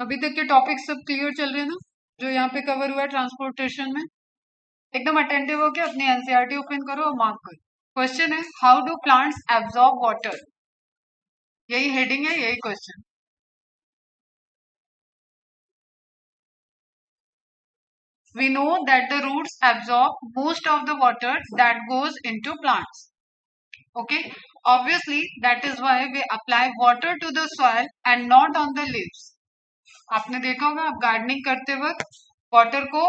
अभी तक के टॉपिक सब क्लियर चल रहे हैं ना, जो यहाँ पे कवर हुआ है ट्रांसपोर्टेशन में? एकदम अटेंटिव होके अपनी एनसीईआरटी ओपन करो और मार्क करो। क्वेश्चन है, how do plants absorb water? यही हेडिंग है, यही question. We know that the roots absorb most of the water that goes into plants. Okay, obviously that is why we apply water to the soil and not on the leaves. आपने देखा होगा, आप gardening करते वक्त water को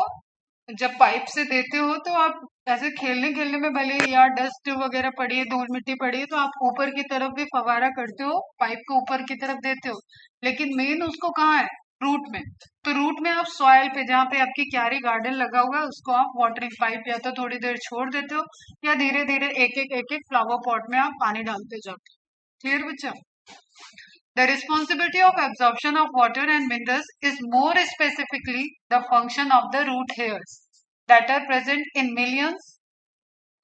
जब pipe से देते हो तो आप ऐसे खेलने खेलने में भले या डस्ट वगैरह पड़ी है, धूल मिट्टी पड़ी है, तो आप ऊपर की तरफ भी फवारा करते हो, पाइप को ऊपर की तरफ देते हो, लेकिन मेन उसको कहाँ है? रूट में। तो रूट में आप सॉइल पे, जहाँ पे आपकी क्यारी गार्डन लगा हुआ है, उसको आप वाटरिंग पाइप या तो थोड़ी देर छोड़ देते हो या धीरे धीरे एक एक फ्लावर पॉट में आप पानी डालते जाते हो। क्लियर बच्चा? The responsibility of absorption of water and minerals is more specifically the function of the root hairs that are present in millions,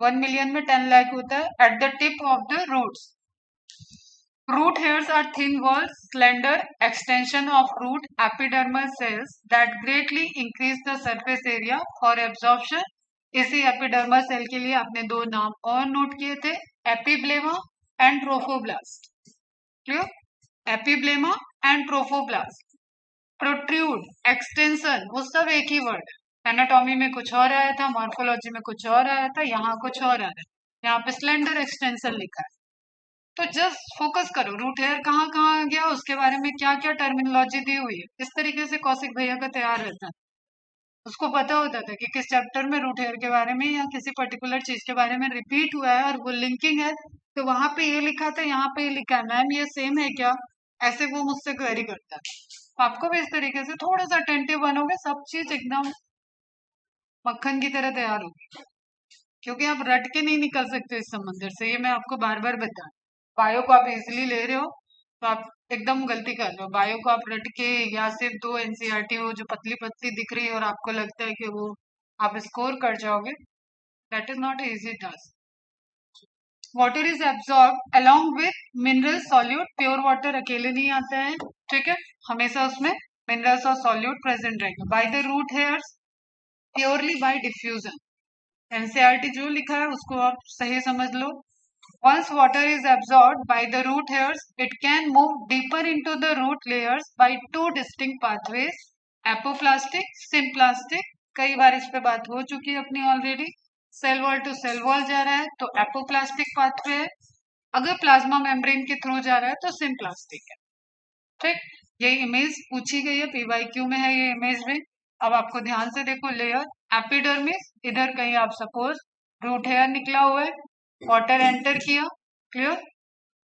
1 million में 10 lakh होता है, at the tip of the roots. Root hairs are thin walled, slender extension of root epidermal cells that greatly increase the surface area for absorption. इसी epidermal cell के लिए आपने दो नाम और नोट किए थे, epiblema and trophoblast. Clear? Epiblema and trophoblast. Protrude, extension, वो सब एक ही वर्ड है। एनाटॉमी में कुछ और आया था, मॉर्फोलॉजी में कुछ और आया था, यहाँ कुछ और आया है। यहाँ पे स्लेंडर एक्सटेंशन लिखा है। तो जस्ट फोकस करो, रूट हेयर कहाँ कहाँ आ गया, उसके बारे में क्या क्या टर्मिनोलॉजी दी हुई है। इस तरीके से कौशिक भैया का तैयार रहता है, उसको पता होता था कि किस चैप्टर में रूट हेयर के बारे में या किसी पर्टिकुलर चीज के बारे में रिपीट हुआ है और वो लिंकिंग है, तो वहां पे ये लिखा था, यहाँ पे ये लिखा है, मैम ये सेम है क्या? ऐसे वो मुझसे क्वेरी करता है। आपको भी इस तरीके से थोड़ा सा अटेंटिव बनोगे, सब चीज एकदम मक्खन की तरह तैयार होगी, क्योंकि आप रट के नहीं निकल सकते इस समंदर से, ये मैं आपको बार बार बता। बायो को आप इजिली ले रहे हो तो आप एकदम गलती कर रहे हो। बायो को आप रट के, या सिर्फ दो एनसीईआरटी हो जो पतली पतली दिख रही है और आपको लगता है कि वो आप स्कोर कर जाओगे, that is not easy task. Water is absorb along with mineral solute, pure water अकेले नहीं आता है, ठीक है, हमेशा उसमें मिनरल्स और सॉल्यूट प्रेजेंट रहेगा। By the root hairs, purely by diffusion. NCERT जो लिखा है उसको आप सही समझ लो। Once water is absorbed by the root hairs, it can move deeper into the root layers by two distinct pathways, apoplastic, symplastic। कई बार इस पे बात हो चुकी है अपनी already. Cell wall to cell wall जा रहा है तो एपोप्लास्टिक पाथवे है, अगर प्लाज्मा मेम्ब्रेन के थ्रू जा रहा है तो सिम्प्लास्टिक है। ठीक, ये इमेज पूछी गई है, पीवाईक्यू में है ये इमेज भी। अब आपको ध्यान से देखो, लेयर एपिडर्मिस, इधर कहीं आप सपोज रूट हेयर निकला हुआ है, वाटर एंटर किया, क्लियर।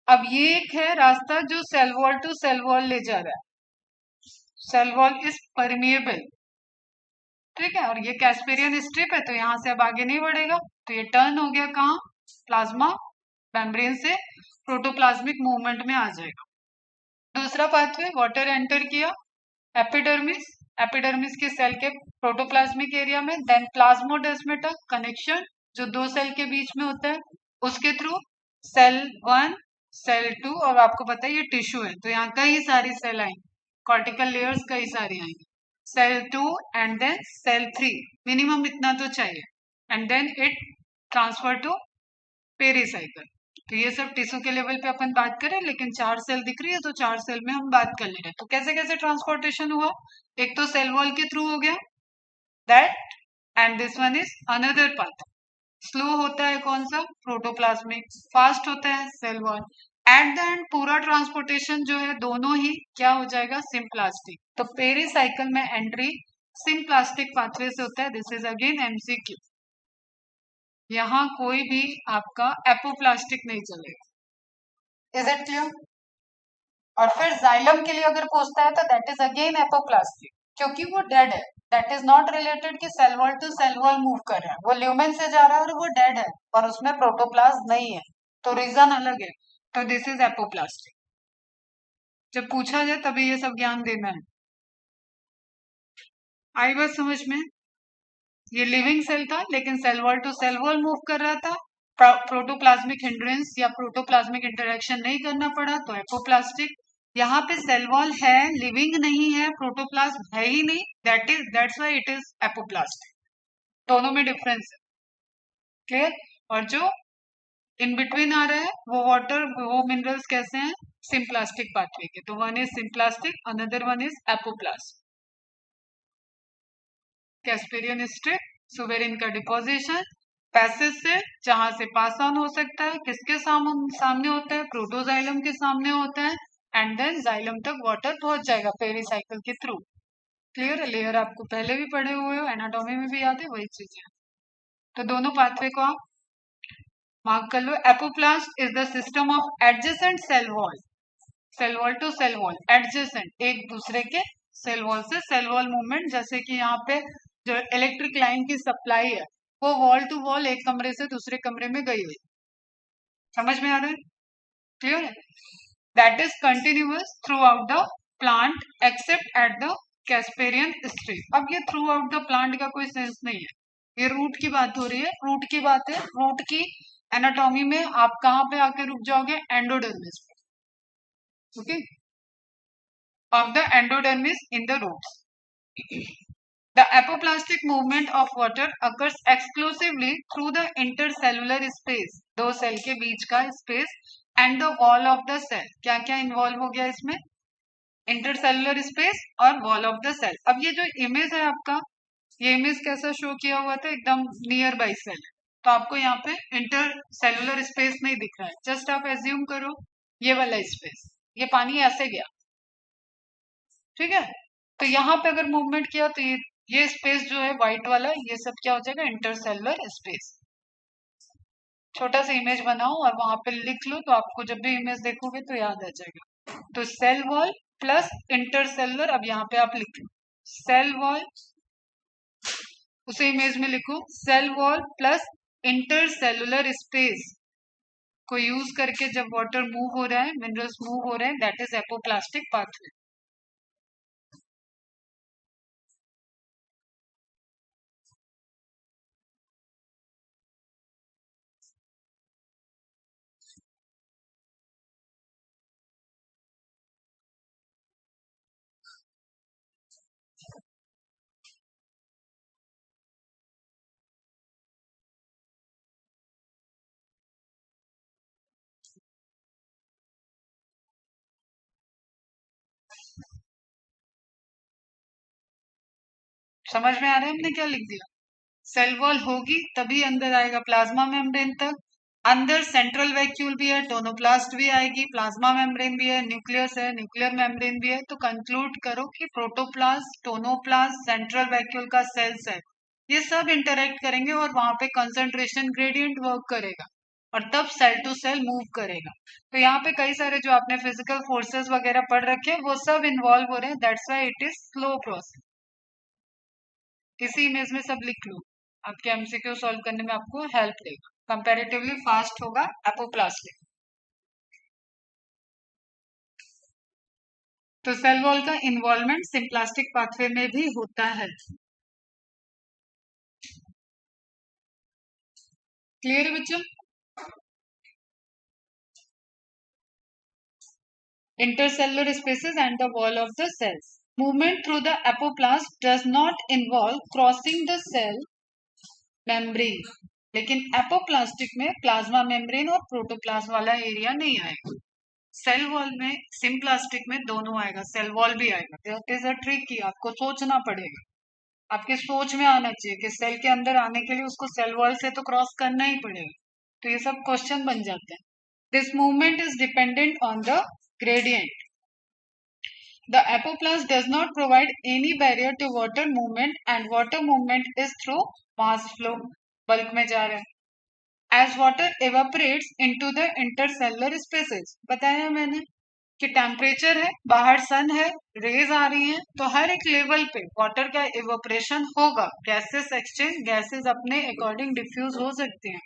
अब ये एक है रास्ता जो cell wall to cell wall ले जा रहा है, सेल वॉल इज परमिएबल, ठीक है, और ये कैस्पेरियन स्ट्रिप है तो यहाँ से अब आगे नहीं बढ़ेगा, तो ये टर्न हो गया कहाँ? प्लाज्मा मेम्ब्रेन से प्रोटोप्लाज्मिक मूवमेंट में आ जाएगा। दूसरा पाथवे, वाटर एंटर किया एपिडर्मिस, एपिडर्मिस के सेल के प्रोटोप्लाज्मिक एरिया में, देन प्लाज्मोडेस्मेटा कनेक्शन जो दो सेल के बीच में होता है, उसके थ्रू सेल 1, सेल 2, और आपको पता है ये टिश्यू है तो यहाँ कई सारी सेल आएंगी, कॉर्टिकल लेयर्स कई सारी आएंगी, cell 2 and then cell 3, minimum इतना तो चाहिए, and then it transfer to pericycle. तो ये सब टिश्यू के लेवल पे अपन बात करें, लेकिन 4 सेल दिख रही है तो 4 सेल में हम बात कर ले रहे हैं। तो कैसे कैसे ट्रांसपोर्टेशन हुआ? एक तो सेल वॉल के थ्रू हो गया, that, and this one is another path. Slow होता है कौन सा? प्रोटोप्लाज्मिक। फास्ट होता है cell wall. At the end पूरा ट्रांसपोर्टेशन जो है दोनों ही क्या हो जाएगा? सिम्प्लास्टिक। तो पेरिसाइकिल में एंट्री सिम्प्लास्टिक पाथवे से होता है। दिस इज अगेन एमसीक्यू, यहाँ कोई भी आपका एपोप्लास्टिक नहीं चलेगा। Is it clear? और फिर जाइलम के लिए अगर पूछता है तो दैट इज अगेन एपोप्लास्टिक, क्योंकि वो डेड है। दैट इज नॉट रिलेटेड कि cell wall to cell wall move कर रहा है, वो ल्यूमेन से जा रहा है और वो डेड है और उसमें प्रोटोप्लाज्म नहीं है, तो रीजन अलग है। तो दिस इज एपोप्लास्टिक। जब पूछा जाए तभी ये सब ज्ञान देना है। आई बात समझ में? ये लिविंग सेल था लेकिन cell wall to cell wall move कर रहा था, प्रोटोप्लाज्मिक हिंड्रेंस या प्रोटोप्लाज्मिक इंटरेक्शन नहीं करना पड़ा तो एपोप्लास्टिक। यहाँ पे सेल वॉल है, लिविंग नहीं है, प्रोटोप्लास्ट है ही नहीं, that's why it is apoplast. दोनों में डिफरेंस है, क्लियर। और जो इन बिटवीन आ रहा है वो मिनरल्स कैसे हैं, सिम्प्लास्टिक पाथवे के। तो one is symplastic, another one is apoplast. Casparian strip, suberin का डिपोजिशन, पैसेज से जहां से पास ऑन हो सकता है, किसके सामने होता है, प्रोटोजाइलम के सामने होता है, एंड देन जाइलम तक वाटर पहुंच जाएगा पेरिसाइकिल के थ्रू। क्लियर। लेयर आपको पहले भी पढ़े हुए हो, एनाटॉमी में भी याद है, वही चीज है। तो दोनों पाथवे को आप मार्क कर लो। Apoplast is the system of adjacent cell wall, cell wall to cell wall, adjacent, एक दूसरे के सेल वॉल से सेल वॉल मूवमेंट। जैसे कि यहाँ पे जो इलेक्ट्रिक लाइन की सप्लाई है वो वॉल टू वॉल एक कमरे से दूसरे कमरे में गई हुई, समझ में आ रहा है, क्लियर है। That is continuous through out the plant accept at the Casparian strip. अब ये थ्रू आउट द प्लांट का कोई सेंस नहीं है, ये रूट की बात हो रही है, रूट की बात है। रूट की एनाटॉमी में आप कहाँ पे आके रुक जाओगे, एंडोडर्मिस पे, okay, of the endodermis in the roots. The apoplastic movement of water occurs exclusively through the intercellular space, दो सेल के बीच का space, and the wall of the cell। क्या क्या इन्वॉल्व हो गया इसमें, इंटरसेलुलर स्पेस और वॉल ऑफ द सेल। अब ये जो इमेज है आपका, ये इमेज कैसा शो किया हुआ था, एकदम नियर बाई सेल, तो आपको यहाँ पे इंटरसेलुलर स्पेस नहीं दिख रहा है। जस्ट आप एज्यूम करो ये वाला स्पेस, ये पानी ऐसे गया, ठीक है। तो यहाँ पे अगर मूवमेंट किया तो ये स्पेस जो है व्हाइट वाला, ये सब क्या हो जाएगा, इंटरसेलुलर स्पेस। छोटा सा इमेज बनाओ और वहां पे लिख लो, तो आपको जब भी इमेज देखोगे तो याद आ जाएगा। तो सेल वॉल प्लस इंटरसेलुलर, अब यहाँ पे आप लिख लो सेल वॉल, उसे इमेज में लिखो cell wall plus intercellular space को यूज करके जब वाटर मूव हो रहा है, मिनरल्स मूव हो रहे हैं, दैट इज एपोप्लास्टिक पाथवे। समझ में आ रहा है हमने क्या लिख दिया, सेल वॉल होगी तभी अंदर आएगा प्लाज्मा मेम्ब्रेन तक। अंदर सेंट्रल वैक्यूल भी है, टोनोप्लास्ट भी आएगी, प्लाज्मा मेम्ब्रेन भी है, न्यूक्लियस है, न्यूक्लियर मेम्ब्रेन भी है। तो कंक्लूड करो कि प्रोटोप्लास्ट, टोनोप्लास्ट, सेंट्रल वैक्यूल का सेल्स है, ये सब इंटरेक्ट करेंगे और वहां पे कंसंट्रेशन ग्रेडियंट वर्क करेगा और तब सेल टू सेल मूव करेगा। तो यहाँ पे कई सारे जो आपने फिजिकल फोर्सेस वगैरह पढ़ रखे हैं वो सब इन्वॉल्व हो रहे हैं, that's why it is slow process. इसी इमेज में सब लिख लो, आपके एमसीक्यू सॉल्व करने में आपको हेल्प देगा, कंपैरेटिवली फास्ट होगा एपोप्लास्टिक। तो सेल वॉल का इन्वॉल्वमेंट सिम्प्लास्टिक पाथवे में भी होता है, क्लियर है बच्चों। Intercellular spaces and the wall of the cells. Movement through the apoplast does not involve crossing the cell membrane, लेकिन एपोप्लास्टिक में प्लाज्मा मेम्ब्रेन और प्रोटोप्लाज्म वाला एरिया नहीं आएगा। सेल वॉल में, सिम्प्लास्टिक में दोनों आएगा, सेल वॉल भी आएगा। दैट इज अ ट्रिक की आपको सोचना पड़ेगा, आपके सोच में आना चाहिए कि सेल के अंदर आने के लिए उसको सेल वॉल से तो क्रॉस करना ही पड़ेगा। तो ये सब क्वेश्चन बन जाते हैं। This movement is dependent on the gradient. The apoplast does not provide any barrier to water movement and water movement is through mass flow, bulk में जा रहा है। As water evaporates into the intercellular spaces, बताया मैंने कि temperature है, बाहर सन है, रेज आ रही हैं, तो हर एक लेवल पे वाटर का इवेपोरेशन होगा। गैसेस एक्सचेंज, गैसेस अपने अकॉर्डिंग डिफ्यूज हो सकते हैं,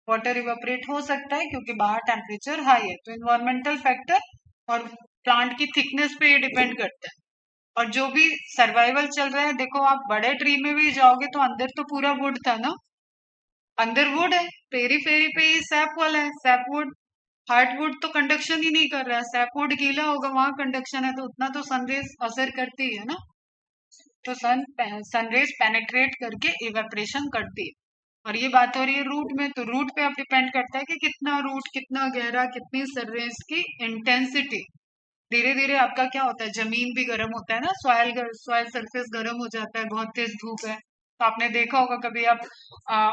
वाटर इवेपोरेट हो सकता है क्योंकि बाहर टेम्परेचर हाई है। तो इन्वायरमेंटल फैक्टर और प्लांट की थिकनेस पे ये डिपेंड करता है। और जो भी सर्वाइवल चल रहा है, देखो आप बड़े ट्री में भी जाओगे तो अंदर तो पूरा वुड था ना, अंदर वुड है, पेरी पेरी पे ही सैप वाला है, सैप वुड। हार्डवुड तो कंडक्शन ही नहीं कर रहा है, सैपवुड गीला होगा, वहां कंडक्शन है, तो उतना तो सनरेज असर करती है ना, तो सनरेज पेनेट्रेट करके इवेपरेशन करती है। और ये बात हो रही है रूट में, तो रूट पे अब डिपेंड करता है कि कितना रूट, कितना गहरा, कितनी सनरेज की इंटेंसिटी। धीरे धीरे आपका क्या होता है, जमीन भी गर्म होता है ना, सॉइल सरफेस गर्म हो जाता है, बहुत तेज धूप है, तो आपने देखा होगा कभी आप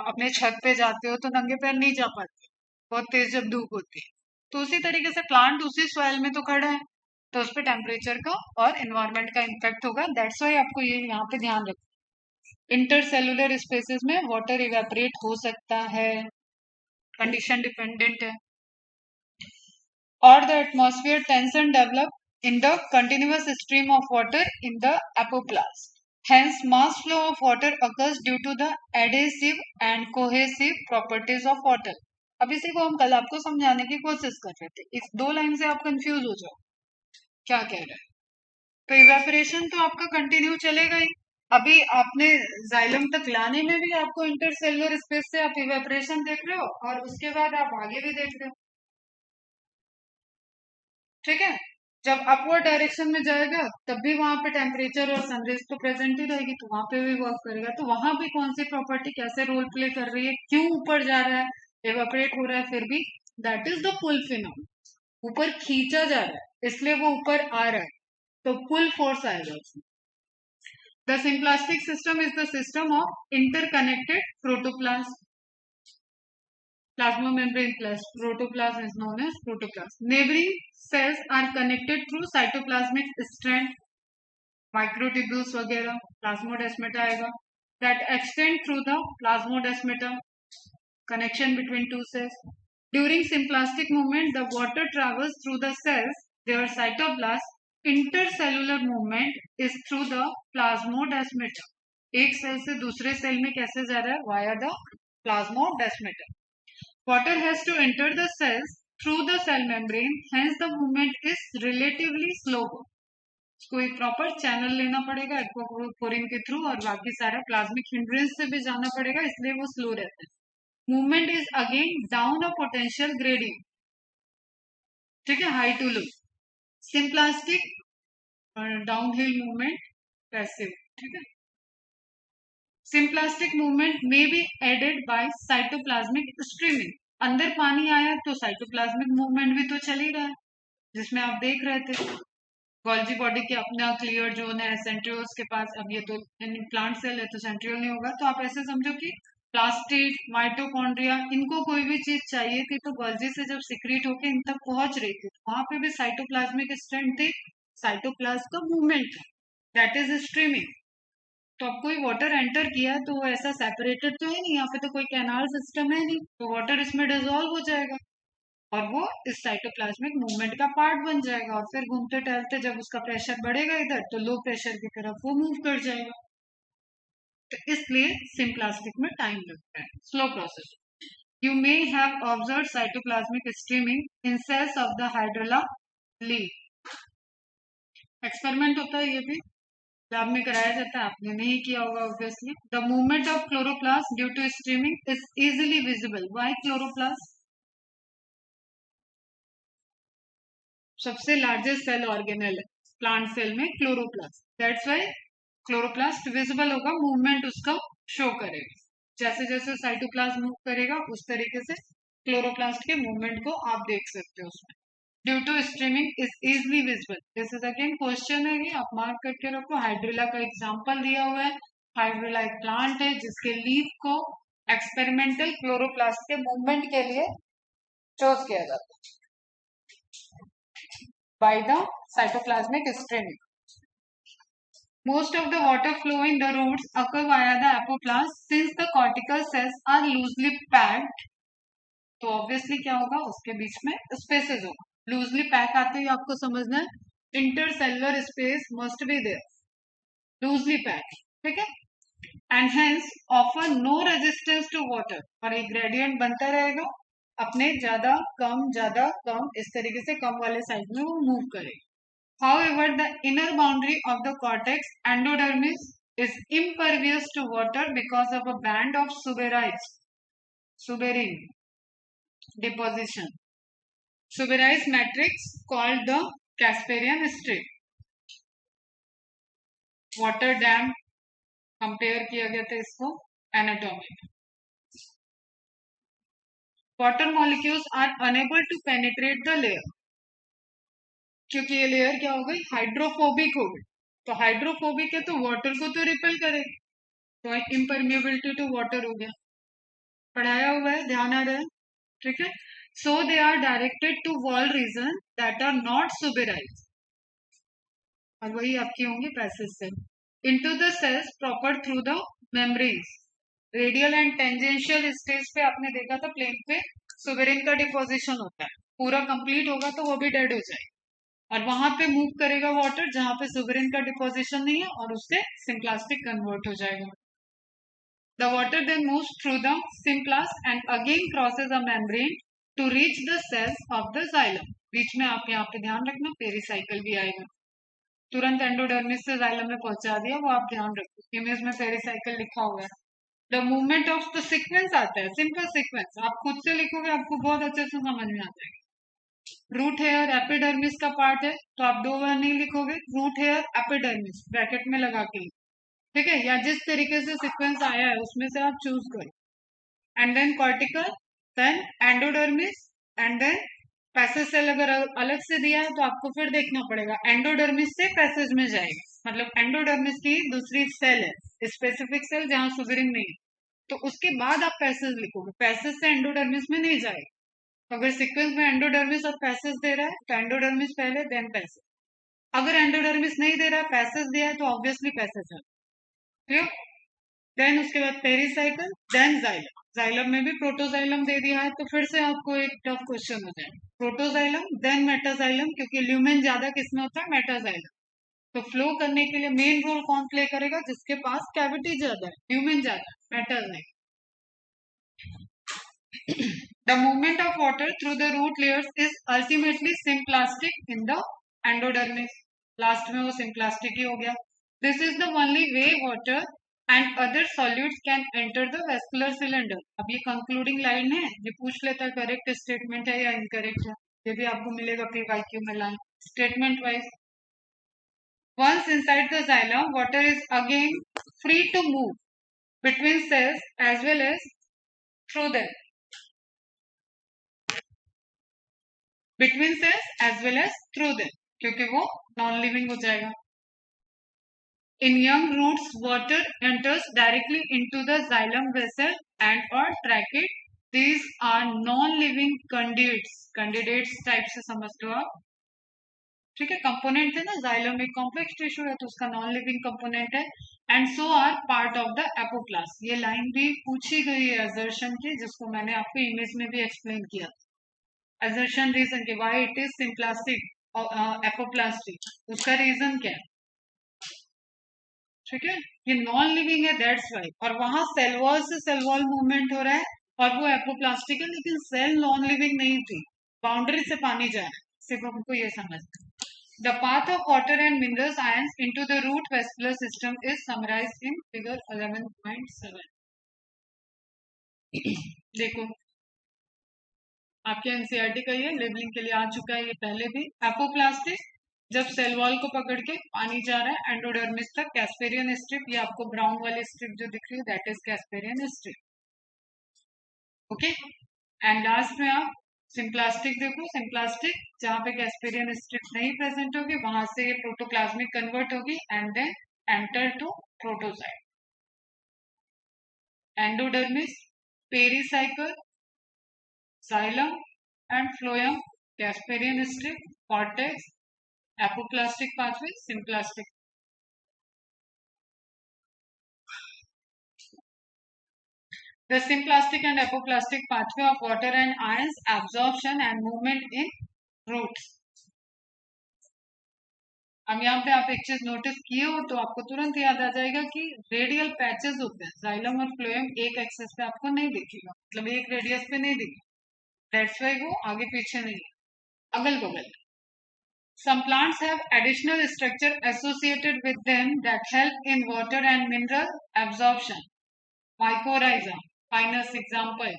अपने छत पे जाते हो तो नंगे पैर नहीं जा पाते, बहुत तेज जब धूप होती है। तो उसी तरीके से प्लांट उसी सॉइल में तो खड़ा है, तो उस पर टेम्परेचर का और एनवायरमेंट का इम्पैक्ट होगा। दैट्स वाई आपको ये यहाँ पे ध्यान रखना, इंटरसेलुलर स्पेसेस में वाटर इवेपरेट हो सकता है, कंडीशन डिपेंडेंट है। Or the atmosphere tension develop in the continuous stream of water in the apoplast. Hence, mass flow of water occurs due to the adhesive and cohesive properties of water. अब इसी को हम कल आपको समझाने की कोशिश कर रहे थे, इस दो लाइन से आप कंफ्यूज हो जाओ क्या कह रहे हैं। तो इवेपोरेशन तो आपका कंटिन्यू चलेगा ही। अभी आपने जाइलम तक लाने में भी आपको इंटरसेलुलर स्पेस से आप इवेपोरेशन देख रहे हो, और उसके बाद आप आगे भी देख रहे हो, ठीक है। जब अपवर्ड डायरेक्शन में जाएगा तब भी वहां पे टेम्परेचर और सनरेज तो प्रेजेंट ही रहेगी, तो वहां पे भी वर्क करेगा, तो वहां भी कौन सी प्रॉपर्टी कैसे रोल प्ले कर रही है, क्यों ऊपर जा रहा है, एवापोरेट हो रहा है फिर भी, that is the pull phenomenon. ऊपर खींचा जा रहा है इसलिए वो ऊपर आ रहा है, तो पुल फोर्स आएगा उसमें। The symplastic system is the system of interconnected protoplast, plasma membrane plus protoplasm is known as protoplasm. Neighboring cells are connected through cytoplasmic strand, microtubules वगैरह, plasmodesmata आएगा, that extend through the plasmodesmata, connection between two cells. During symplastic movement, the water travels through the cells, their cytoplasm. Intercellular movement is through the plasmodesmata. एक cell से दूसरे cell में कैसे जा रहा है, via the plasmodesmata. Water has to enter the cells through the cell membrane, hence the movement is relatively slow. इसको एक प्रॉपर चैनल लेना पड़ेगा एक्वापोरिन के थ्रू, और बाकी सारा प्लाज्मिक हिंड्रेंस से भी जाना पड़ेगा, इसलिए वो स्लो रहता है. Movement is again down a potential gradient, ठीक है, high to low. Symplastic downhill movement passive, ठीक है. सिम्प्लास्टिक मूवमेंट में be aided by cytoplasmic streaming. अंदर पानी आया तो साइटोप्लाज्मिक मूवमेंट भी तो चल ही रहा है, जिसमें आप देख रहे थे गोल्जी बॉडी के अपना क्लियर जोन है, सेंट्रियोल्स के पास. अब ये तो प्लांट सेल है तो सेंट्रियोल नहीं होगा, तो आप ऐसे समझो कि प्लास्टिड, माइटोकॉन्ड्रिया, इनको कोई भी चीज चाहिए थी तो गोल्जी से जब सिक्रीट होके इन तक पहुंच रही थी, तो वहां पे भी साइटोप्लाज्मिक स्ट्रेंथ थी, साइटोप्लाज्म का मूवमेंट है, दैट इज स्ट्रीमिंग. तो अब कोई वाटर एंटर किया तो वो ऐसा सेपरेटेड तो है नहीं, यहाँ पे तो कोई कैनाल सिस्टम है नहीं, तो वाटर इसमें डिजोल्व हो जाएगा और वो इस साइटोप्लाज्मिक मूवमेंट का पार्ट बन जाएगा, और फिर घूमते टहलते जब उसका प्रेशर बढ़ेगा इधर, तो लो प्रेशर की तरफ वो मूव कर जाएगा. तो इसलिए सिम्प्लास्टिक में टाइम लगता है, slow process. You may have observe cytoplasmic streaming in cells of the hydrilla leaf. Experiment होता है, ये भी लैब में कराया जाता है, आपने नहीं किया होगा obviously. The movement of chloroplast due to streaming is easily visible. Why chloroplast? सबसे लार्जेस्ट सेल ऑर्गेनेल है प्लांट सेल में chloroplast, that's why chloroplast visible होगा, मूवमेंट उसका शो करेगा. जैसे जैसे साइटोप्लाज्म मूव करेगा उस तरीके से क्लोरोप्लास्ट के मूवमेंट को आप देख सकते हो उसमें. Due to streaming is easily visible. This is again question है, ये आप मार्क करके रखो. हाइड्रिला का एग्जांपल दिया हुआ है. हाइड्रिला एक प्लांट है जिसके लीफ को एक्सपेरिमेंटल क्लोरोप्लास्ट के मूवमेंट के लिए चूज किया जाता है by the cytoplasmic streaming. Most of the water flow in the roots occur via the apoplast. Since the cortical cells are loosely packed, तो ऑब्वियसली क्या होगा, उसके बीच में स्पेसेस होगा. लूजली पैक आते ही आपको समझना है, intercellular space must be there, loosely packed, ठीक है. And hence offer no resistance to water, और एक ग्रेडियंट बनता रहेगा अपने ज्यादा कम इस तरीके से कम वाले साइड में वो मूव करेगा. However, the inner boundary of the cortex endodermis is impervious to water because of a band of suberin deposition. suberized matrix called the Casparian strip. Water dam compare किया गया था इसको एनाटॉमी में. Water molecules are unable to penetrate the layer, क्योंकि ये layer क्या हो गई, हाइड्रोफोबिक हो गई. तो हाइड्रोफोबिक है तो वाटर को तो रिपेल करेगी, तो इम्परमिएबिलिटी टू वाटर हो गया. पढ़ाया हुआ है, ध्यान आ रहा है, ठीक है. So they are directed to wall region that are not suberise, और वही आपकी होंगी passage cell. Into the cells proper through the membranes. Radial and tangential stage पे आपने देखा था प्लेन पे सुबेरिन का डिपोजिशन होता है, पूरा कंप्लीट होगा तो वो भी डेड हो जाएगा, और वहां पे मूव करेगा वाटर जहां पे सुबेरिन का डिपोजिशन नहीं है, और उससे सिम्प्लास्टिक कन्वर्ट हो जाएगा. The water then moves through the symplast and again crosses a membrane to reach the cells of the xylem. बीच में आप यहाँ पे ध्यान रखना पेरिसाइकिल भी आएगा, तुरंत एंडोडर्मिस से जाइलम में पहुंचा दिया, वो आप ध्यान रखो. इमेज में पेरिसाइकिल लिखा हुआ है. The movement of the sequence आता है, सिंपल सीक्वेंस, आप खुद से लिखोगे आपको बहुत अच्छे से समझ में आ जाएगा. रूट हेयर एपिडर्मिस का पार्ट है, तो आप दो बार नहीं लिखोगे, रूट हेयर एपिडर्मिस ब्रैकेट में लगा के, ठीक है, या जिस तरीके से सीक्वेंस आया है उसमें से आप चूज करो. And then cortical, then endodermis, and then passage cell. अगर अलग से दिया है तो आपको फिर देखना पड़ेगा, एंडोडर्मिस से पैसेज में जाएगा, मतलब एंडोडर्मिस की दूसरी सेल है, स्पेसिफिक सेल जहां सुबेरिन नहीं है, तो उसके बाद आप पैसेज लिखोगे, पैसेज से एंडोडर्मिस में नहीं जाएगा. तो अगर सीक्वेंस में एंडोडर्मिस और पैसेज दे रहा है तो एंडोडर्मिस पहले देन पैसेज. अगर एंडोडर्मिस नहीं दे रहा है, पैसेज दिया है, तो ऑब्वियसली पैसेज है, ठीक. देन उसके बाद पेरिसाइकिल, देन जाइलम. जाइलम में भी प्रोटोजाइलम दे दिया है, तो फिर से आपको एक टफ क्वेश्चन हो जाए. प्रोटोजाइलम देन मेटाजाइलम, क्योंकि ल्यूमेन ज्यादा किसमें होता है, मेटाजाइलम. तो फ्लो करने के लिए मेन रोल कौन प्ले करेगा, जिसके पास कैविटी ज्यादा है, ल्यूमेन ज्यादा, metaxylem. The movement of water through the root layers is ultimately symplastic in the endodermis. Last में वो symplastic ही हो गया. This is the only way water and other solutes can enter the vascular cylinder. अब ये concluding line है, ये पूछ लेता है करेक्ट स्टेटमेंट है या इनकरेक्ट है, ये भी आपको मिलेगा PYQ में line statement wise. Once inside the xylem, water is again free to move between cells as well as through them. Between cells as well as through them, क्योंकि वो नॉन लिविंग हो जाएगा. In young roots water enters directly into the xylem vessel and और tracheid. These are non living candidates, candidates type से समझ लो आप, ठीक है. कंपोनेंट है ना, जाइलम एक कॉम्प्लेक्स टिश्यू है तो उसका नॉन लिविंग कंपोनेंट है. And so are part of the apoplast. ये लाइन भी पूछी गई है असर्शन की, जिसको मैंने आपको इमेज में भी एक्सप्लेन किया. assertion रीजन के why it is symplastic और apoplastic, उसका रीजन क्या है, ठीक है. ये नॉन लिविंग है दैट्स वाई, और वहां सेल वॉल से सेल वॉल मूवमेंट हो रहा है और वो एपोप्लास्टिक है, लेकिन सेल नॉन लिविंग नहीं थी, बाउंड्री से पानी जा रहा है. सिर्फ हमको ये समझना. The path of water and minerals ions into the root vascular system is summarised in figure 11.7. देखो आपके एनसीईआरटी का ये लेबलिंग के लिए आ चुका है, ये पहले भी. एपोप्लास्टिक जब सेल वॉल को पकड़ के पानी जा रहा है एंडोडर्मिस तक, कैस्पेरियन स्ट्रिप, ये आपको ब्राउन वाली स्ट्रिप जो दिख रही है that is Casparian strip, okay. And last में आप सिम्प्लास्टिक देखो, सिम्प्लास्टिक जहां पे कैस्पेरियन स्ट्रिप नहीं प्रेजेंट होगी वहां से ये प्रोटोप्लाज्मिक कन्वर्ट होगी and then enter to protocyte. Endodermis, pericycle, xylem and phloem, Casparian strip, cortex, apoplastic pathway, symplastic. The symplastic and apoplastic pathway of water and ions absorption and movement in roots. अब यहाँ पे आप एक चीज notice किए हो तो आपको तुरंत याद आ जाएगा कि रेडियल पैचेस होते हैं, जाइलम और फ्लोएम एक एक्सेस पे आपको नहीं दिखेगा, मतलब एक रेडियस पे नहीं दिखेगा, दैट्स वाई वो आगे पीछे नहीं है, अगल बगल. Some plants have additional structure associated with them that help in water and mineral absorption. Mycorrhiza, finest example.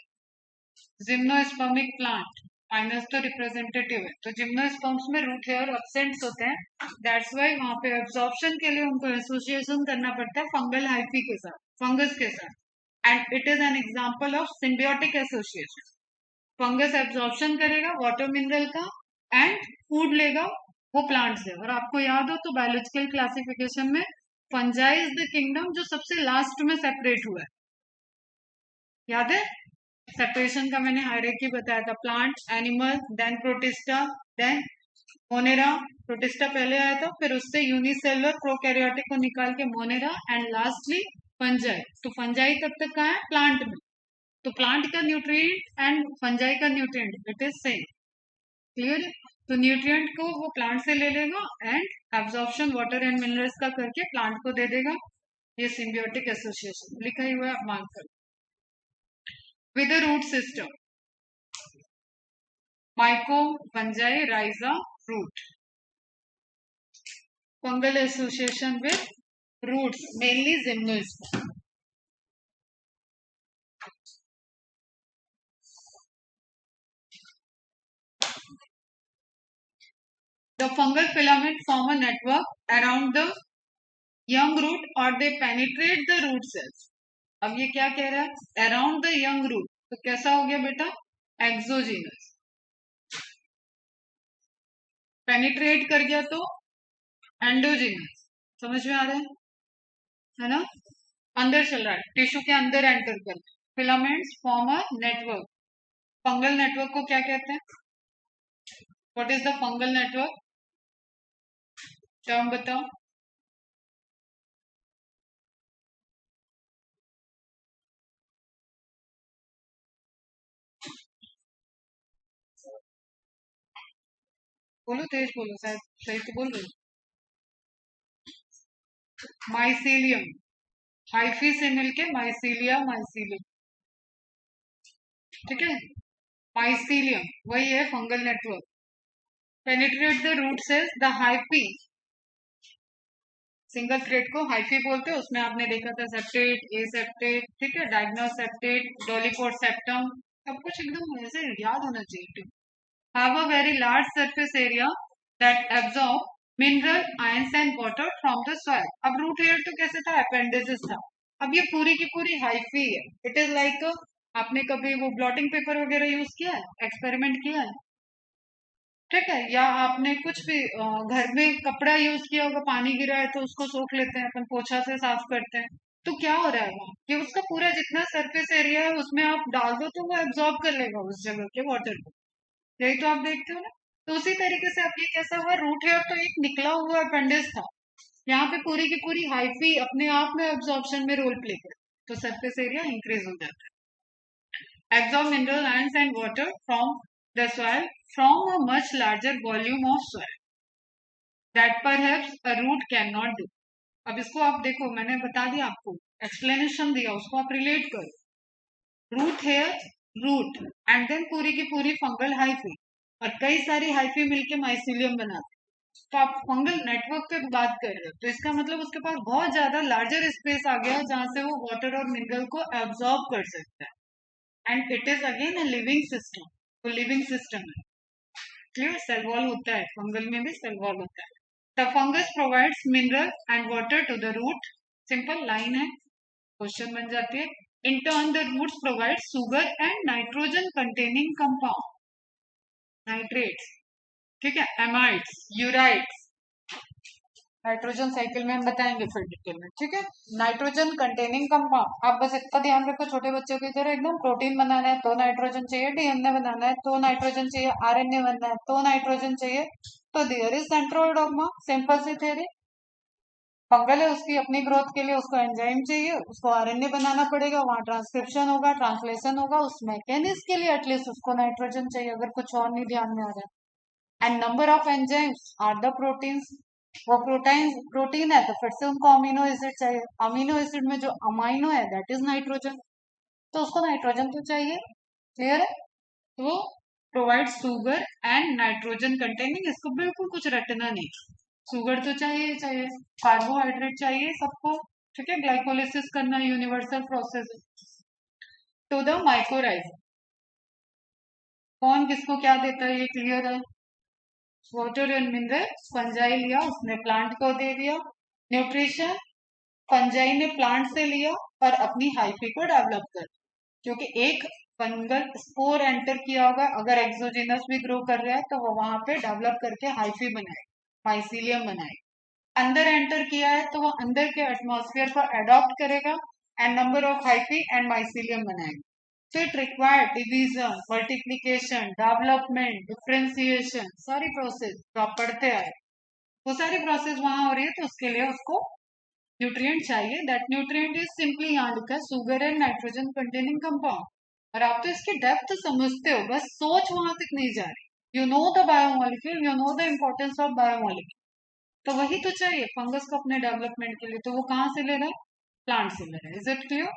Gymnospermic plant, minus तो रिप्रेजेंटेटिव है, तो जिम्नोस्पर्म्स में रूट हेयर एब्सेंट्स होते हैं, दैट्स वाई वहां पे एब्जॉर्प्शन के लिए उनको एसोसिएशन करना पड़ता है फंगल हाइफी के साथ, फंगस के साथ, and it is an example of symbiotic association. Fungus absorption करेगा वाटर मिनरल का एंड फूड लेगा वो प्लांट से। और आपको याद हो तो बायोलॉजिकल क्लासिफिकेशन में फंजाई इज द किंगडम जो सबसे लास्ट में सेपरेट हुआ है, याद है? सेपरेशन का मैंने हायरार्की बताया था, plant, animal, then protista, then monera. Protista पहले आया था, फिर उससे यूनिसेलुलर प्रोकैरियोटिक को निकाल के मोनेरा, एंड लास्टली फंजाई। तो फंजाई कब तक कहाँ है? प्लांट में। तो प्लांट का न्यूट्रिएंट एंड फंजाई का nutrient it is same, clear? तो न्यूट्रिएंट को वो प्लांट से ले लेगा and absorption water and minerals का करके प्लांट को दे देगा। ये सिम्बियोटिक एसोसिएशन लिखा ही हुआ है, आप मार्क कर। With the root system, myco, fungi, rhiza, root. Fungal association with roots, mainly gymnosperm. The fungal filament form a network around the young root or they penetrate the root cells. अब ये क्या कह रहा है? Around the young root, तो कैसा हो गया बेटा? एक्सोजीनस। पेनिट्रेट कर गया तो एंडोजीनस। समझ में आ रहा है ना? अंदर चल रहा है, टिश्यू के अंदर एंटर कर। Filaments form a network. Fungal network को क्या कहते हैं? What is the fungal network? Term बताओ। बोलो, तेज बोलो, शायद सही तो बोल रहे हो। माइसीलियम, हाइफी से मिलके माइसीलिया, माइसीलियम, ठीक है? माइसीलियम वही है fungal network. Penetrate the root cells, the hyphae, single thread को हाइफी बोलते हैं, उसमें आपने देखा था सेप्टेट, ए सेप्टेट, ठीक है, डायग्नोस सेप्टेट, डोलिकोट सेप्टम, सब कुछ एकदम ऐसे याद होना चाहिए। Have a very large surface area that absorb mineral, ions and water from the soil. अब रूट हेयर तो कैसे था? अपेंडिसेस था। अब ये पूरी की पूरी हाइफी है। इट इज लाइक, आपने कभी वो ब्लॉटिंग पेपर वगैरह यूज किया है, एक्सपेरिमेंट किया है, ठीक है? या आपने कुछ भी घर में कपड़ा यूज किया होगा, पानी गिरा है तो उसको सोख लेते हैं अपन, पोछा से साफ करते हैं। तो क्या हो रहा है वहाँ कि उसका पूरा जितना सरफेस एरिया है उसमें आप डाल दो तो वो एब्जॉर्ब कर लेगा उस जगह के वाटर को। यही तो आप देखते हो ना? तो उसी तरीके से अब ये कैसा हुआ, रूट हेयर तो एक निकला हुआ अपेंडिस था, यहाँ पे पूरी की पूरी हाइफी अपने आप में एब्जॉर्प्शन में रोल प्ले करे, तो सरफेस एरिया इंक्रीज हो जाता है। Absorb mineral, ions and water from the soil from a much larger volume of soil that perhaps a root cannot do. अब इसको आप देखो, मैंने बता दिया आपको, एक्सप्लेनेशन दिया, उसको आप रिलेट करो। Root hair, root, and then पूरी की पूरी फंगल हाइफी, और कई सारी हाइफी मिलके माइसीलियम बनाते। तो आप फंगल नेटवर्क पे बात कर रहे हो, तो इसका मतलब उसके पास बहुत ज्यादा लार्जर स्पेस आ गया जहां से वो वाटर और मिनरल को एब्जॉर्ब कर सकता है। And it is again a living system, तो लिविंग सिस्टम है, क्लियर? सेल वॉल होता है, फंगल में भी सेल वॉल होता है। The fungus provides mineral and water to the root, simple line है, क्वेश्चन बन जाती है। In turn the roots provide sugar and nitrogen containing compound, nitrates, ठीक है, एमाइड्स, यूराइड्स, नाइट्रोजन साइकिल में हम बताएंगे फिर डिटेल में, ठीक है? नाइट्रोजन कंटेनिंग कंपाउंड, आप बस इतना ध्यान रखो, छोटे बच्चों की तरह एकदम, प्रोटीन बनाना है तो नाइट्रोजन चाहिए, डीएनए बनाना है तो नाइट्रोजन चाहिए, आरएनए बनना है तो नाइट्रोजन चाहिए। तो there is central dogma, simple see theory. Fungal है, उसकी अपनी ग्रोथ के लिए उसको एंजाइम चाहिए, उसको आरएनए बनाना पड़ेगा, वहां ट्रांसक्रिप्शन होगा, ट्रांसलेशन होगा, उस मैकेनिज्म के लिए एटलीस्ट उसको नाइट्रोजन चाहिए, अगर कुछ और नहीं ध्यान में आ रहा है। And number of enzymes are the proteins, वो प्रोटीन है तो फिर से उनको अमीनो एसिड चाहिए, अमीनो एसिड में जो अमाइनो है दैट इज नाइट्रोजन, तो उसको नाइट्रोजन तो चाहिए, क्लियर है? तो provide sugar and nitrogen containing, इसको बिल्कुल कुछ रटना नहीं, सुगर तो चाहिए ही चाहिए, कार्बोहाइड्रेट चाहिए सबको, ठीक है? ग्लाइकोलिसिस करना यूनिवर्सल प्रोसेस। टू द माइक्रोराइजम, कौन किसको क्या देता है ये क्लियर है। वाटर एंड मिनरल फंजाई लिया, उसने प्लांट को दे दिया। न्यूट्रिशन फंजाई ने प्लांट से लिया और अपनी हाइफी को डेवलप कर, क्योंकि एक फंगल स्पोर एंटर किया होगा, अगर एक्सोजिनस भी ग्रो कर रहा है तो वो वहां पे डेवलप करके हाइफी बनाए, माइसीलियम बनाए। अंदर एंटर किया है तो वो अंदर के एटमॉस्फेयर को अडॉप्ट करेगा and number of hyphae and mycelium बनाएगा। So it required division, multiplication, development, differentiation, सारी प्रोसेस जो आप पढ़ते आए वो सारी प्रोसेस वहां हो रही है, तो उसके लिए उसको न्यूट्रिएंट चाहिए। दैट न्यूट्रिएंट इज सिंपली यहाँ लिखा है sugar and nitrogen containing compound. और आप तो इसकी डेप्थ समझते हो, बस सोच वहां तक नहीं जा रही। You know the biomolecule, you know the importance of biomolecule, तो वही तो चाहिए फंगस को अपने डेवलपमेंट के लिए। तो वो कहाँ से ले रहा है? प्लांट से ले रहा है। Is it clear?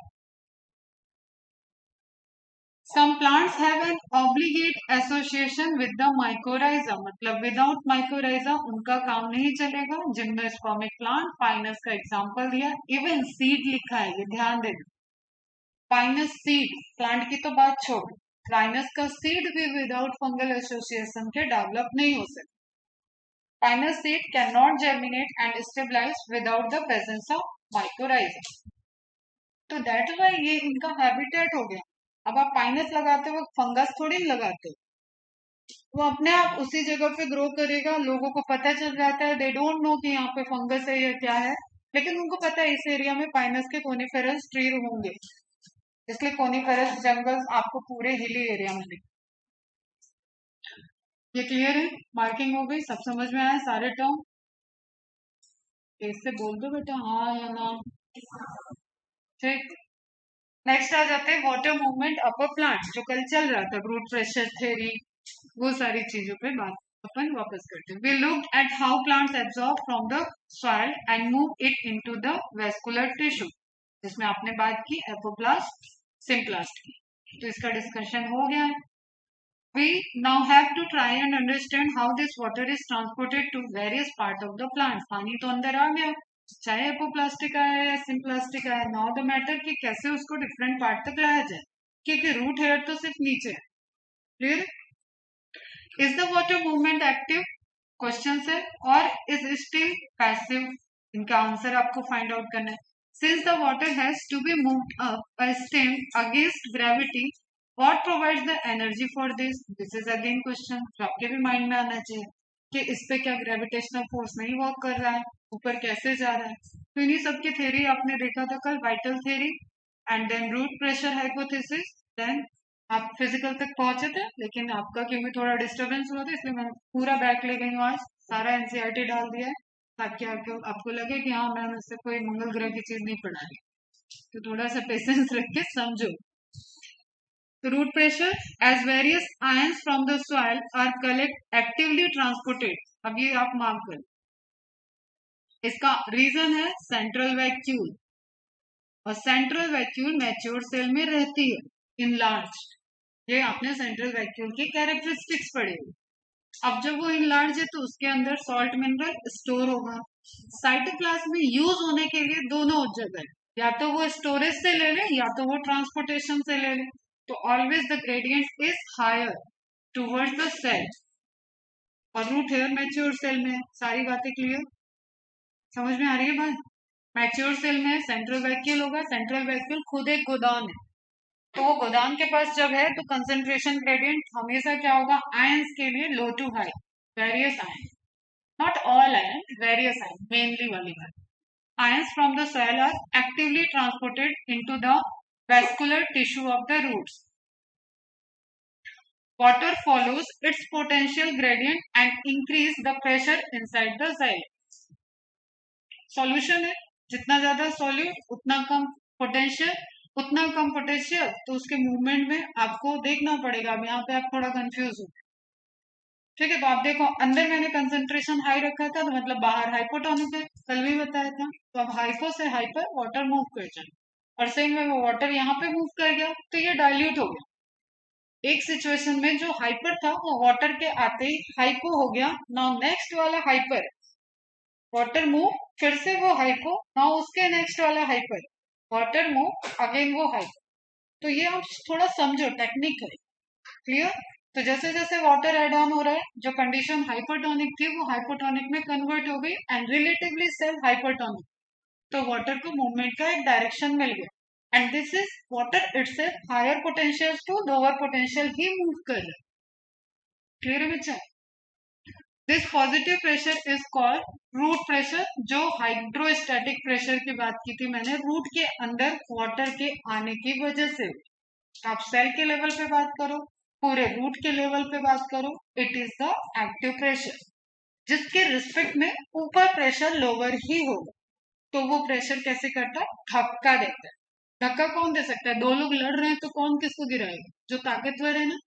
Some plants have an obligate association with the mycorrhiza, मतलब विदाउट mycorrhiza उनका काम नहीं चलेगा। जिम्नोस्पर्मिक प्लांट, पाइनस का एग्जांपल दिया, इवन सीड लिखा है, ये ध्यान देना। पाइनस सीड, प्लांट की तो बात छोड़, पाइनस का सीड भी विदाउट फंगल एसोसिएशन के डेवलप नहीं हो सकता। Pinus seed can not germinate and stabilize without the presence of mycorrhiza, तो दैट वाई ये इनका हैबिटेट हो गया। अब आप पाइनस लगाते हो फंगस थोड़ी लगाते हो, वो अपने आप उसी जगह पे ग्रो करेगा। लोगों को पता चल जाता है, दे डोंट नो कि यहाँ पे फंगस है या क्या है, लेकिन उनको पता है इस एरिया में पाइनस के कोनिफेरस ट्री होंगे, इसलिए कोनिफेरस जंगल आपको पूरे हिली एरिया में दिखे। ये क्लियर है? मार्किंग हो गई, सब समझ में आया सारे टर्म? इससे बोल दो बेटा हाँ या ना। ठीक, नेक्स्ट आ जाते हैं वाटर मूवमेंट अपर प्लांट, जो कल चल रहा था, रूट प्रेशर थ्योरी, वो सारी चीजों पे बात अपन वापस करते हैं। We looked at how plants absorb from the soil and move it into the vascular tissue, जिसमें आपने बात की एपोप्लास्ट, सिम्प्लास्ट की, तो इसका डिस्कशन हो गया है। We now have to try and understand how this water is transported to various part of the plant. पानी तो अंदर आ गया, चाहे एपोप्लास्टिक आया या सिम्प्लास्टिक आया, नाउ द मैटर कि कैसे उसको डिफरेंट पार्ट तक लाया जाए, क्योंकि रूट हेयर तो सिर्फ नीचे है। Clear? Is the water movement active? Question है, और इज स्टिल पैसिव? इनका आंसर आपको फाइंड आउट करना है। Since the water has to be moved up a stem against gravity, what provides the energy for this? This is again question जो आपके भी mind में आना चाहिए कि इस पे क्या ग्रेविटेशनल फोर्स नहीं वर्क कर रहा है, ऊपर कैसे जा रहा है। तो इन्हीं सबकी थ्योरी आपने देखा था कल, vital theory and then root pressure hypothesis, then आप फिजिकल तक पहुंचे थे, लेकिन आपका क्योंकि थोड़ा डिस्टरबेंस हुआ था इसलिए मैं पूरा बैक ले गई हूँ, आज सारा एनसीईआरटी डाल दिया है, ताकि आपको लगे कि हाँ मैम इससे कोई मंगल ग्रह की चीज नहीं पढ़ा रही, तो थोड़ा सा पेशेंस रख के समझो। तो root pressure, as various ions from the soil are collect actively transported, अब ये आप मार्क कर, इसका रीजन है सेंट्रल वैक्यूल, और सेंट्रल वैक्यूल मैच्योर सेल में रहती है इन लार्ज, ये आपने सेंट्रल वैक्यूल की कैरेक्टरिस्टिक्स पढ़ी। अब जब वो इनलार्ज है तो उसके अंदर सॉल्ट मिनरल स्टोर होगा। साइटोप्लाज्म में यूज होने के लिए दोनों जगह है, या तो वो स्टोरेज से ले ले या तो वो ट्रांसपोर्टेशन से ले ले, तो always the gradient is higher towards the cell, और रूट हेयर मैच्योर सेल में। सारी बातें क्लियर समझ में आ रही है बात? मैच्योर सेल में सेंट्रल वैक्यूल होगा, सेंट्रल वैक्यूल खुद एक गोदाम है, तो वो गोदाम के पास जब है तो कंसेंट्रेशन ग्रेडियंट हमेशा क्या होगा, आयंस के लिए low to high, various ion, not all ion, various ion mainly वाली बात। Ions from the soil are actively transported into the vascular tissue of the roots. Water follows its potential gradient and increase the pressure inside the xylem. Solution है, जितना ज्यादा solute उतना कम potential, उतना कम potential तो उसके movement में आपको देखना पड़ेगा। अब यहाँ पे आप थोड़ा कंफ्यूज हो, ठीक है? तो आप देखो अंदर मैंने कंसेंट्रेशन हाई रखा था, तो मतलब बाहर हाइपोटोनिक है, कल भी बताया था। तो अब हाइपो से हाइपर वाटर मूव कर जाए, और सेम में वो वाटर यहाँ पे मूव कर गया तो ये डाइल्यूट हो गया। एक सिचुएशन में जो हाइपर था वो वाटर के आते ही हाइपो हो गया, नाउ नेक्स्ट वाला हाइपर, वाटर मूव फिर से वो हाइपो, नाउ उसके नेक्स्ट वाला हाइपर, वाटर मूव अगेन वो हाइपर। तो ये आप थोड़ा समझो, टेक्निक है। क्लियर? तो जैसे जैसे वाटर एड ऑन हो रहा है, जो कंडीशन हाइपरटोनिक थी वो हाइपोटोनिक में कन्वर्ट हो गई एंड रिलेटिवली सेल्फ हाइपरटोनिक। तो वाटर को मूवमेंट का एक डायरेक्शन मिल गया and this is water itself higher potential to lower potential ही मूव कर रहा है। क्लियर है बच्चा? This positive pressure is called root pressure. जो हाइड्रोस्टैटिक प्रेशर की बात की थी मैंने, रूट के अंदर वाटर के आने की वजह से, आप सेल के लेवल पे बात करो, पूरे रूट के लेवल पे बात करो, it is the active pressure, जिसके रिस्पेक्ट में ऊपर प्रेशर लोअर ही होगा। तो वो प्रेशर कैसे करता है? धक्का देता है। धक्का कौन दे सकता है? दो लोग लड़ रहे हैं तो कौन किसको गिराएगा? जो ताकतवर है ना,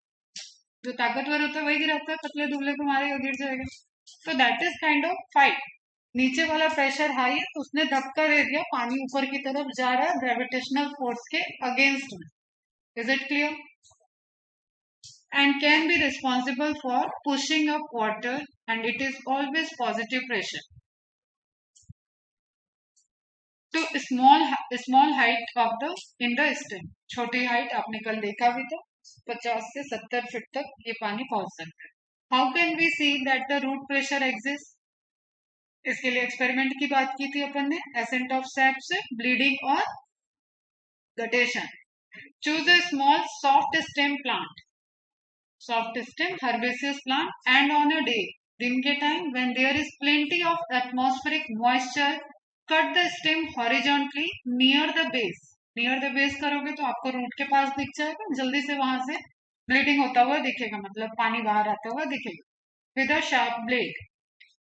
जो ताकतवर होता है वही गिराता है, पतले दुबले को मारेगा गिर जाएगा। तो that is kind of fight. नीचे वाला प्रेशर हाई है तो उसने धक्का दे दिया, पानी ऊपर की तरफ जा रहा है ग्रेविटेशनल फोर्स के अगेंस्ट में। Is it clear? And can be responsible for pushing up water and it is always positive pressure. तो small height of the in the stem, छोटी हाइट आपने कल देखा भी था, 50 से 70 फीट तक ये पानी पहुंच सकता है। How can we see that the root pressure exist? इसके लिए एक्सपेरिमेंट की बात की थी अपन ने, एसेंट ऑफ सैप से ब्लीडिंग और guttation. Choose a small soft stem plant, soft stem herbaceous plant, and on a day, दिन के time, when there is plenty of atmospheric moisture, cut the stem horizontally near the base. near the base करोगे तो आपको root के पास दिख जाएगा, जल्दी से वहां से ब्लीडिंग होता हुआ दिखेगा, मतलब पानी बाहर आता हुआ दिखेगा। with a sharp blade.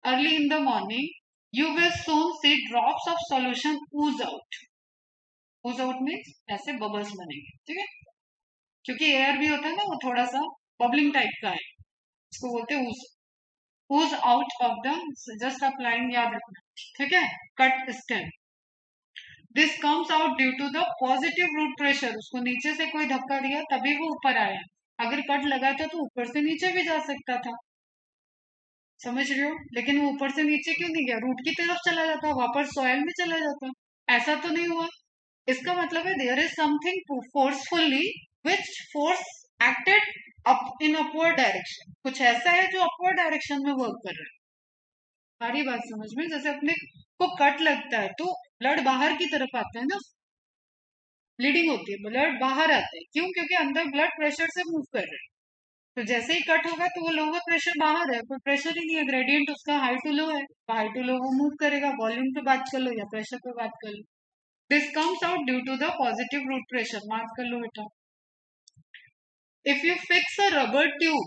early in the morning you will soon see drops of solution ooze out. ooze out means ऐसे बबल्स बनेंगे, ठीक है, क्योंकि एयर भी होता है ना, वो थोड़ा सा बबलिंग टाइप का है, इसको बोलते हैं ooze. ooze out of the, just आप लाइन याद रखना, ठीक है, cut stem. This comes out due to the positive root pressure. उसको नीचे से कोई धक्का दिया तभी वो ऊपर आया, अगर कट लगा था तो ऊपर से नीचे भी जा सकता था, समझ रहे हो? लेकिन वो ऊपर से नीचे क्यों नहीं गया? रूट की तरफ चला जाता, वापस सॉइल में चला जाता, ऐसा तो नहीं हुआ। इसका मतलब है there is something forcefully which force acted up in upward direction, कुछ ऐसा है जो अपवर्ड डायरेक्शन में वर्क कर रहा है। सारी बात समझ में? जैसे अपने को कट लगता है तो ब्लड बाहर की तरफ आता है ना, ब्लीडिंग होती है, ब्लड बाहर आता है, क्यों? क्योंकि अंदर ब्लड प्रेशर से मूव कर रहा है। तो जैसे ही कट होगा तो वो लोअर प्रेशर बाहर है, कोई प्रेशर ही नहीं है, ग्रेडियंट उसका हाई टू लो है, हाई टू लो वो मूव करेगा। वॉल्यूम पे बात कर लो या प्रेशर पे बात कर लो, this comes out due to the positive root pressure. Mark कर लो बेटा। If you fix a rubber tube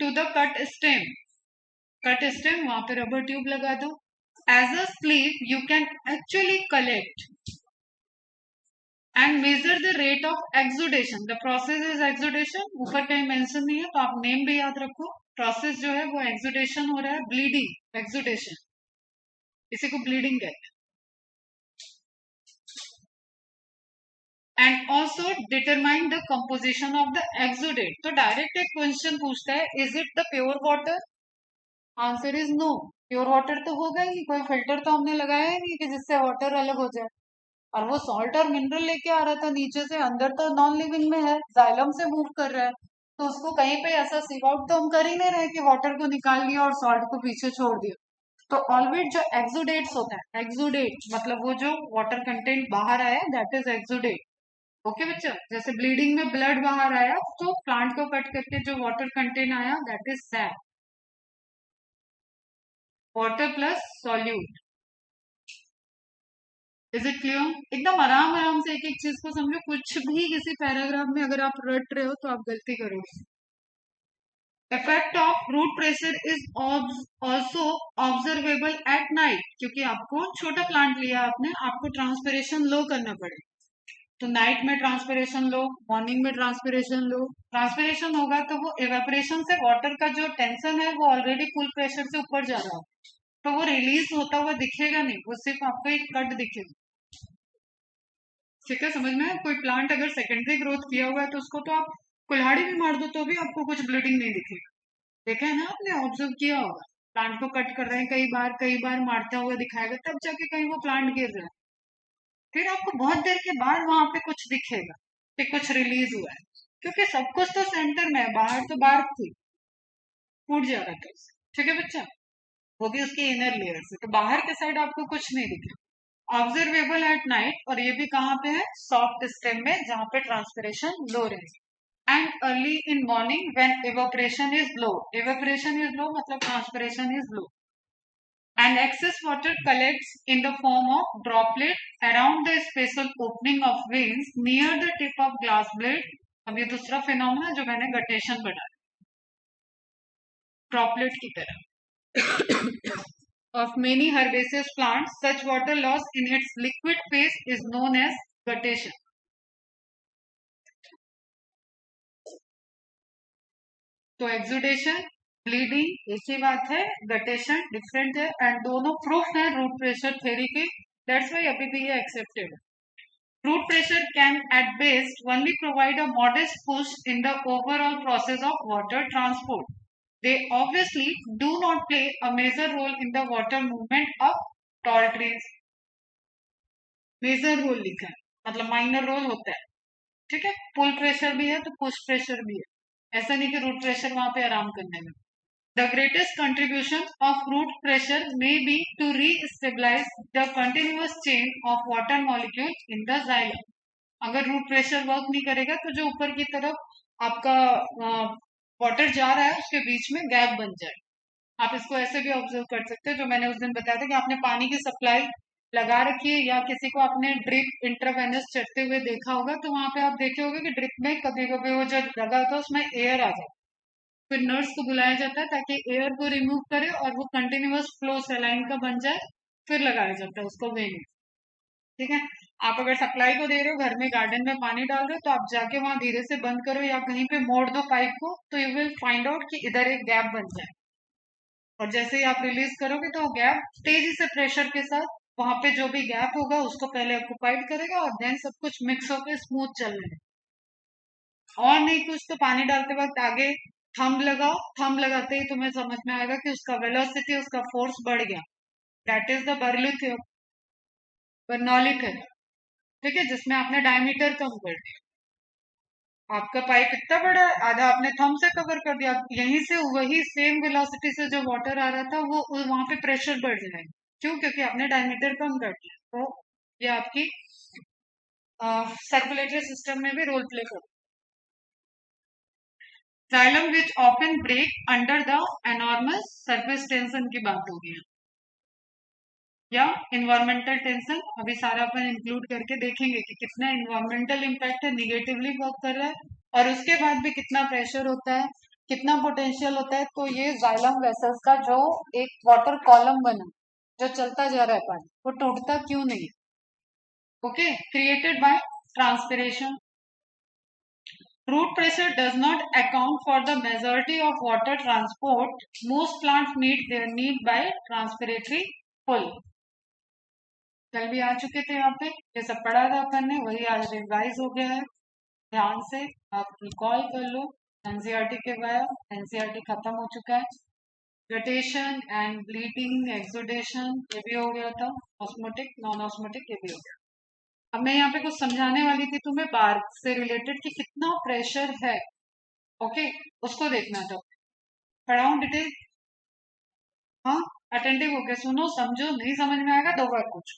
to the cut stem वहां पे रबर ट्यूब लगा दो, as a sleeve you can actually collect and measure the rate of exudation. The process is exudation, ऊपर कहीं mention नहीं है तो आप नेम भी याद रखो। प्रोसेस जो है वो एक्सुडेशन हो रहा है, ब्लीडिंग, एक्सुडेशन, इसी को ब्लीडिंग कहते हैं। And also determine the composition of the exudate. तो डायरेक्ट एक क्वेश्चन पूछता है, is it the pure water? Answer is no, pure water तो होगा ही, कोई फिल्टर तो हमने लगाया ही नहीं कि जिससे वाटर अलग हो जाए। और वो सॉल्ट और मिनरल लेके आ रहा था नीचे से, अंदर तो नॉन लिविंग में है, जाइलम से मूव कर रहा है, तो उसको कहीं पे ऐसा सीव आउट तो हम कर ही नहीं रहे कि वाटर को निकाल लिया और सॉल्ट को पीछे छोड़ दिया। तो ऑलवेज जो एक्सुडेट्स होता है, एक्सुडेट मतलब वो जो वाटर कंटेंट बाहर आया, दैट इज एक्सुडेट। ओके बच्चा, जैसे ब्लीडिंग में ब्लड बाहर आया तो प्लांट को कट करके जो वाटर कंटेंट आया that is SAP, water plus solute. Is it clear? एकदम आराम आराम से एक एक चीज को समझो, कुछ भी किसी पैराग्राफ में अगर आप रट रहे हो तो आप गलती करोगे। Effect of root pressure is also observable at night, क्योंकि आपको छोटा प्लांट लिया आपने, आपको ट्रांसपिरेशन लो करना पड़े, तो नाइट में ट्रांसपिरेशन लो, मॉर्निंग में ट्रांसपिरेशन लो। ट्रांसपिरेशन होगा तो वो इवेपोरेशन से वाटर का जो टेंशन है वो ऑलरेडी फुल प्रेशर से ऊपर जा रहा है, तो वो रिलीज होता हुआ दिखेगा नहीं, वो सिर्फ आपको एक कट दिखेगा। ठीक है, समझ में? कोई प्लांट अगर सेकेंडरी ग्रोथ किया हुआ है तो उसको तो आप कुल्हाड़ी भी मार दो तो भी आपको कुछ ब्लीडिंग नहीं दिखेगा। देखा है ना आपने, ऑब्जर्व किया होगा, प्लांट को कट कर रहे हैं कई बार मारता हुआ दिखाएगा, तब जाके कहीं वो प्लांट गिर रहा है, फिर आपको बहुत देर के बाद वहां पे कुछ दिखेगा कि कुछ रिलीज हुआ है, क्योंकि सब कुछ तो सेंटर में है, बाहर तो बार्क थी, टूट जा रहा था उससे। ठीक है बच्चा, वो भी उसकी इनर लेयर से, तो बाहर के साइड आपको कुछ नहीं दिखे। ऑब्जर्वेबल एट नाइट, और ये भी कहाँ पे है, सॉफ्ट स्टेम में, जहाँ पे ट्रांसपिरेशन लो रहेगी। And early in morning when evaporation is low, evaporation is low मतलब transpiration is low, and excess water collects in the form of droplet around the spatial opening of veins near the tip of glass blade। अब ये दूसरा phenomena जो मैंने guttation बताया, droplet की तरह। of many herbaceous plants, such water loss in its liquid phase is known as guttation। तो exudation, bleeding एक ही बात है, गटेशन डिफरेंट है, एंड दोनों प्रूफ है रूट प्रेशर थ्योरी की, दैट्स व्हाई अभी भी ये एक्सेप्टेड है। Root pressure can at best only provide a modest push in the overall process of water transport. They obviously do not play a major role in the water movement of tall trees। Major role लिखा है मतलब minor role होता है, ठीक है। पुल pressure भी है तो पुश प्रेशर भी है, ऐसा नहीं कि रूट प्रेशर वहां पे आराम करने में। The greatest contribution of root pressure may be to re-stabilize the continuous chain of water molecules in the xylem। अगर रूट प्रेशर वर्क नहीं करेगा तो जो ऊपर की तरफ आपका वाटर जा रहा है उसके बीच में गैप बन जाए। आप इसको ऐसे भी ऑब्जर्व कर सकते हैं, जो मैंने उस दिन बताया था कि आपने पानी की सप्लाई लगा रखी है या किसी को आपने ड्रिप इंट्रावेनस चढ़ते हुए देखा होगा, तो वहां पे आप देखे होंगे कि ड्रिप में कभी कभी वो जो लगा होता है उसमें एयर आ जाए, फिर नर्स को बुलाया जाता है ताकि एयर को रिमूव करे और वो कंटिन्यूअस फ्लो सलाइन का बन जाए, फिर लगाया जाता है उसको वेन। ठीक है, आप अगर सप्लाई को दे रहे हो, घर में गार्डन में पानी डाल रहे हो, तो आप जाके वहां धीरे से बंद करो या कहीं पे मोड़ दो पाइप को, तो यू विल फाइंड आउट कि इधर एक गैप बन जाए, और जैसे ही आप रिलीज करोगे तो वो गैप तेजी से प्रेशर के साथ वहां पे जो भी गैप होगा उसको पहले ऑक्युपाइड करेगा, और देन सब कुछ मिक्स होकर स्मूथ चल रहा है। और नहीं कुछ तो पानी डालते वक्त आगे थंब लगाओ, थंब लगाते ही तुम्हें समझ में आएगा कि उसका वेलोसिटी, उसका फोर्स बढ़ गया, that is the Bernoulli theorem. ठीक है, जिसमें आपने डायमीटर कम कर दिया, आपका पाइप इतना बड़ा है, आधा आपने थंब से कवर कर दिया, यहीं से वही सेम वेलोसिटी से जो वाटर आ रहा था वो वहां पे प्रेशर बढ़ जाएगा। क्यों? क्योंकि आपने डायमीटर कम कर दिया। तो ये आपकी सर्कुलेटरी सिस्टम में भी रोल प्ले कर। Xylem which often break under the enormous surface tension की बात होगी, या इन्वायरमेंटल टेंशन, अभी सारा अपन इंक्लूड करके देखेंगे कि कितना इन्वायरमेंटल इम्पैक्ट है, निगेटिवली वर्क कर रहा है, और उसके बाद भी कितना प्रेशर होता है, कितना पोटेंशियल होता है। तो ये जाइलम वेसल्स का जो एक वाटर कॉलम बना, जो चलता जा रहा है पानी, वो टूटता क्यों नहीं? Okay, created by transpiration. Root pressure does not account for the majority of water transport. Most plants meet their need by transpiratory pull। कल भी आ चुके थे यहाँ पे, ये सब पढ़ा था अपन ने, वही आज रिवाइज हो गया है। ध्यान से आप रिकॉल कर लो एनसीईआरटी के बाद, एनसीईआरटी खत्म हो चुका है। गटेशन एंड ब्लीडिंग, एक्सुडेशन ये भी हो गया था, ऑस्मोटिक नॉन ऑस्मोटिक ये भी हो गया। अब मैं यहाँ पे कुछ समझाने वाली थी तुम्हें बार्क से रिलेटेड कि कितना प्रेशर है, ओके, उसको देखना था। पढ़ाऊं डिटेल? हाँ, अटेंटिव हो गया, सुनो समझो, नहीं समझ में आएगा दो बार कुछ।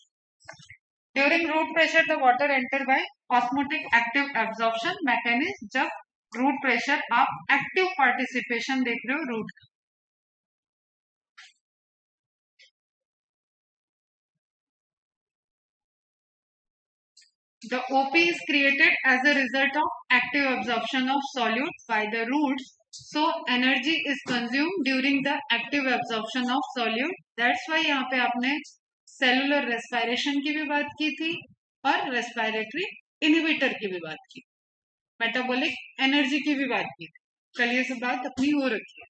During root pressure the water enter by osmotic active absorption mechanism. जब रूट प्रेशर आप एक्टिव पार्टिसिपेशन देख रहे हो root, the OP is created as a result of active absorption of solutes by the roots. So energy is consumed during the active absorption of solute. That's why यहाँ पे आपने cellular respiration की भी बात की थी और रेस्पिरेटरी इनहिबिटर की भी बात की, मेटाबॉलिक एनर्जी की भी बात की थी। कल ये सब बात अपनी हो रखी है।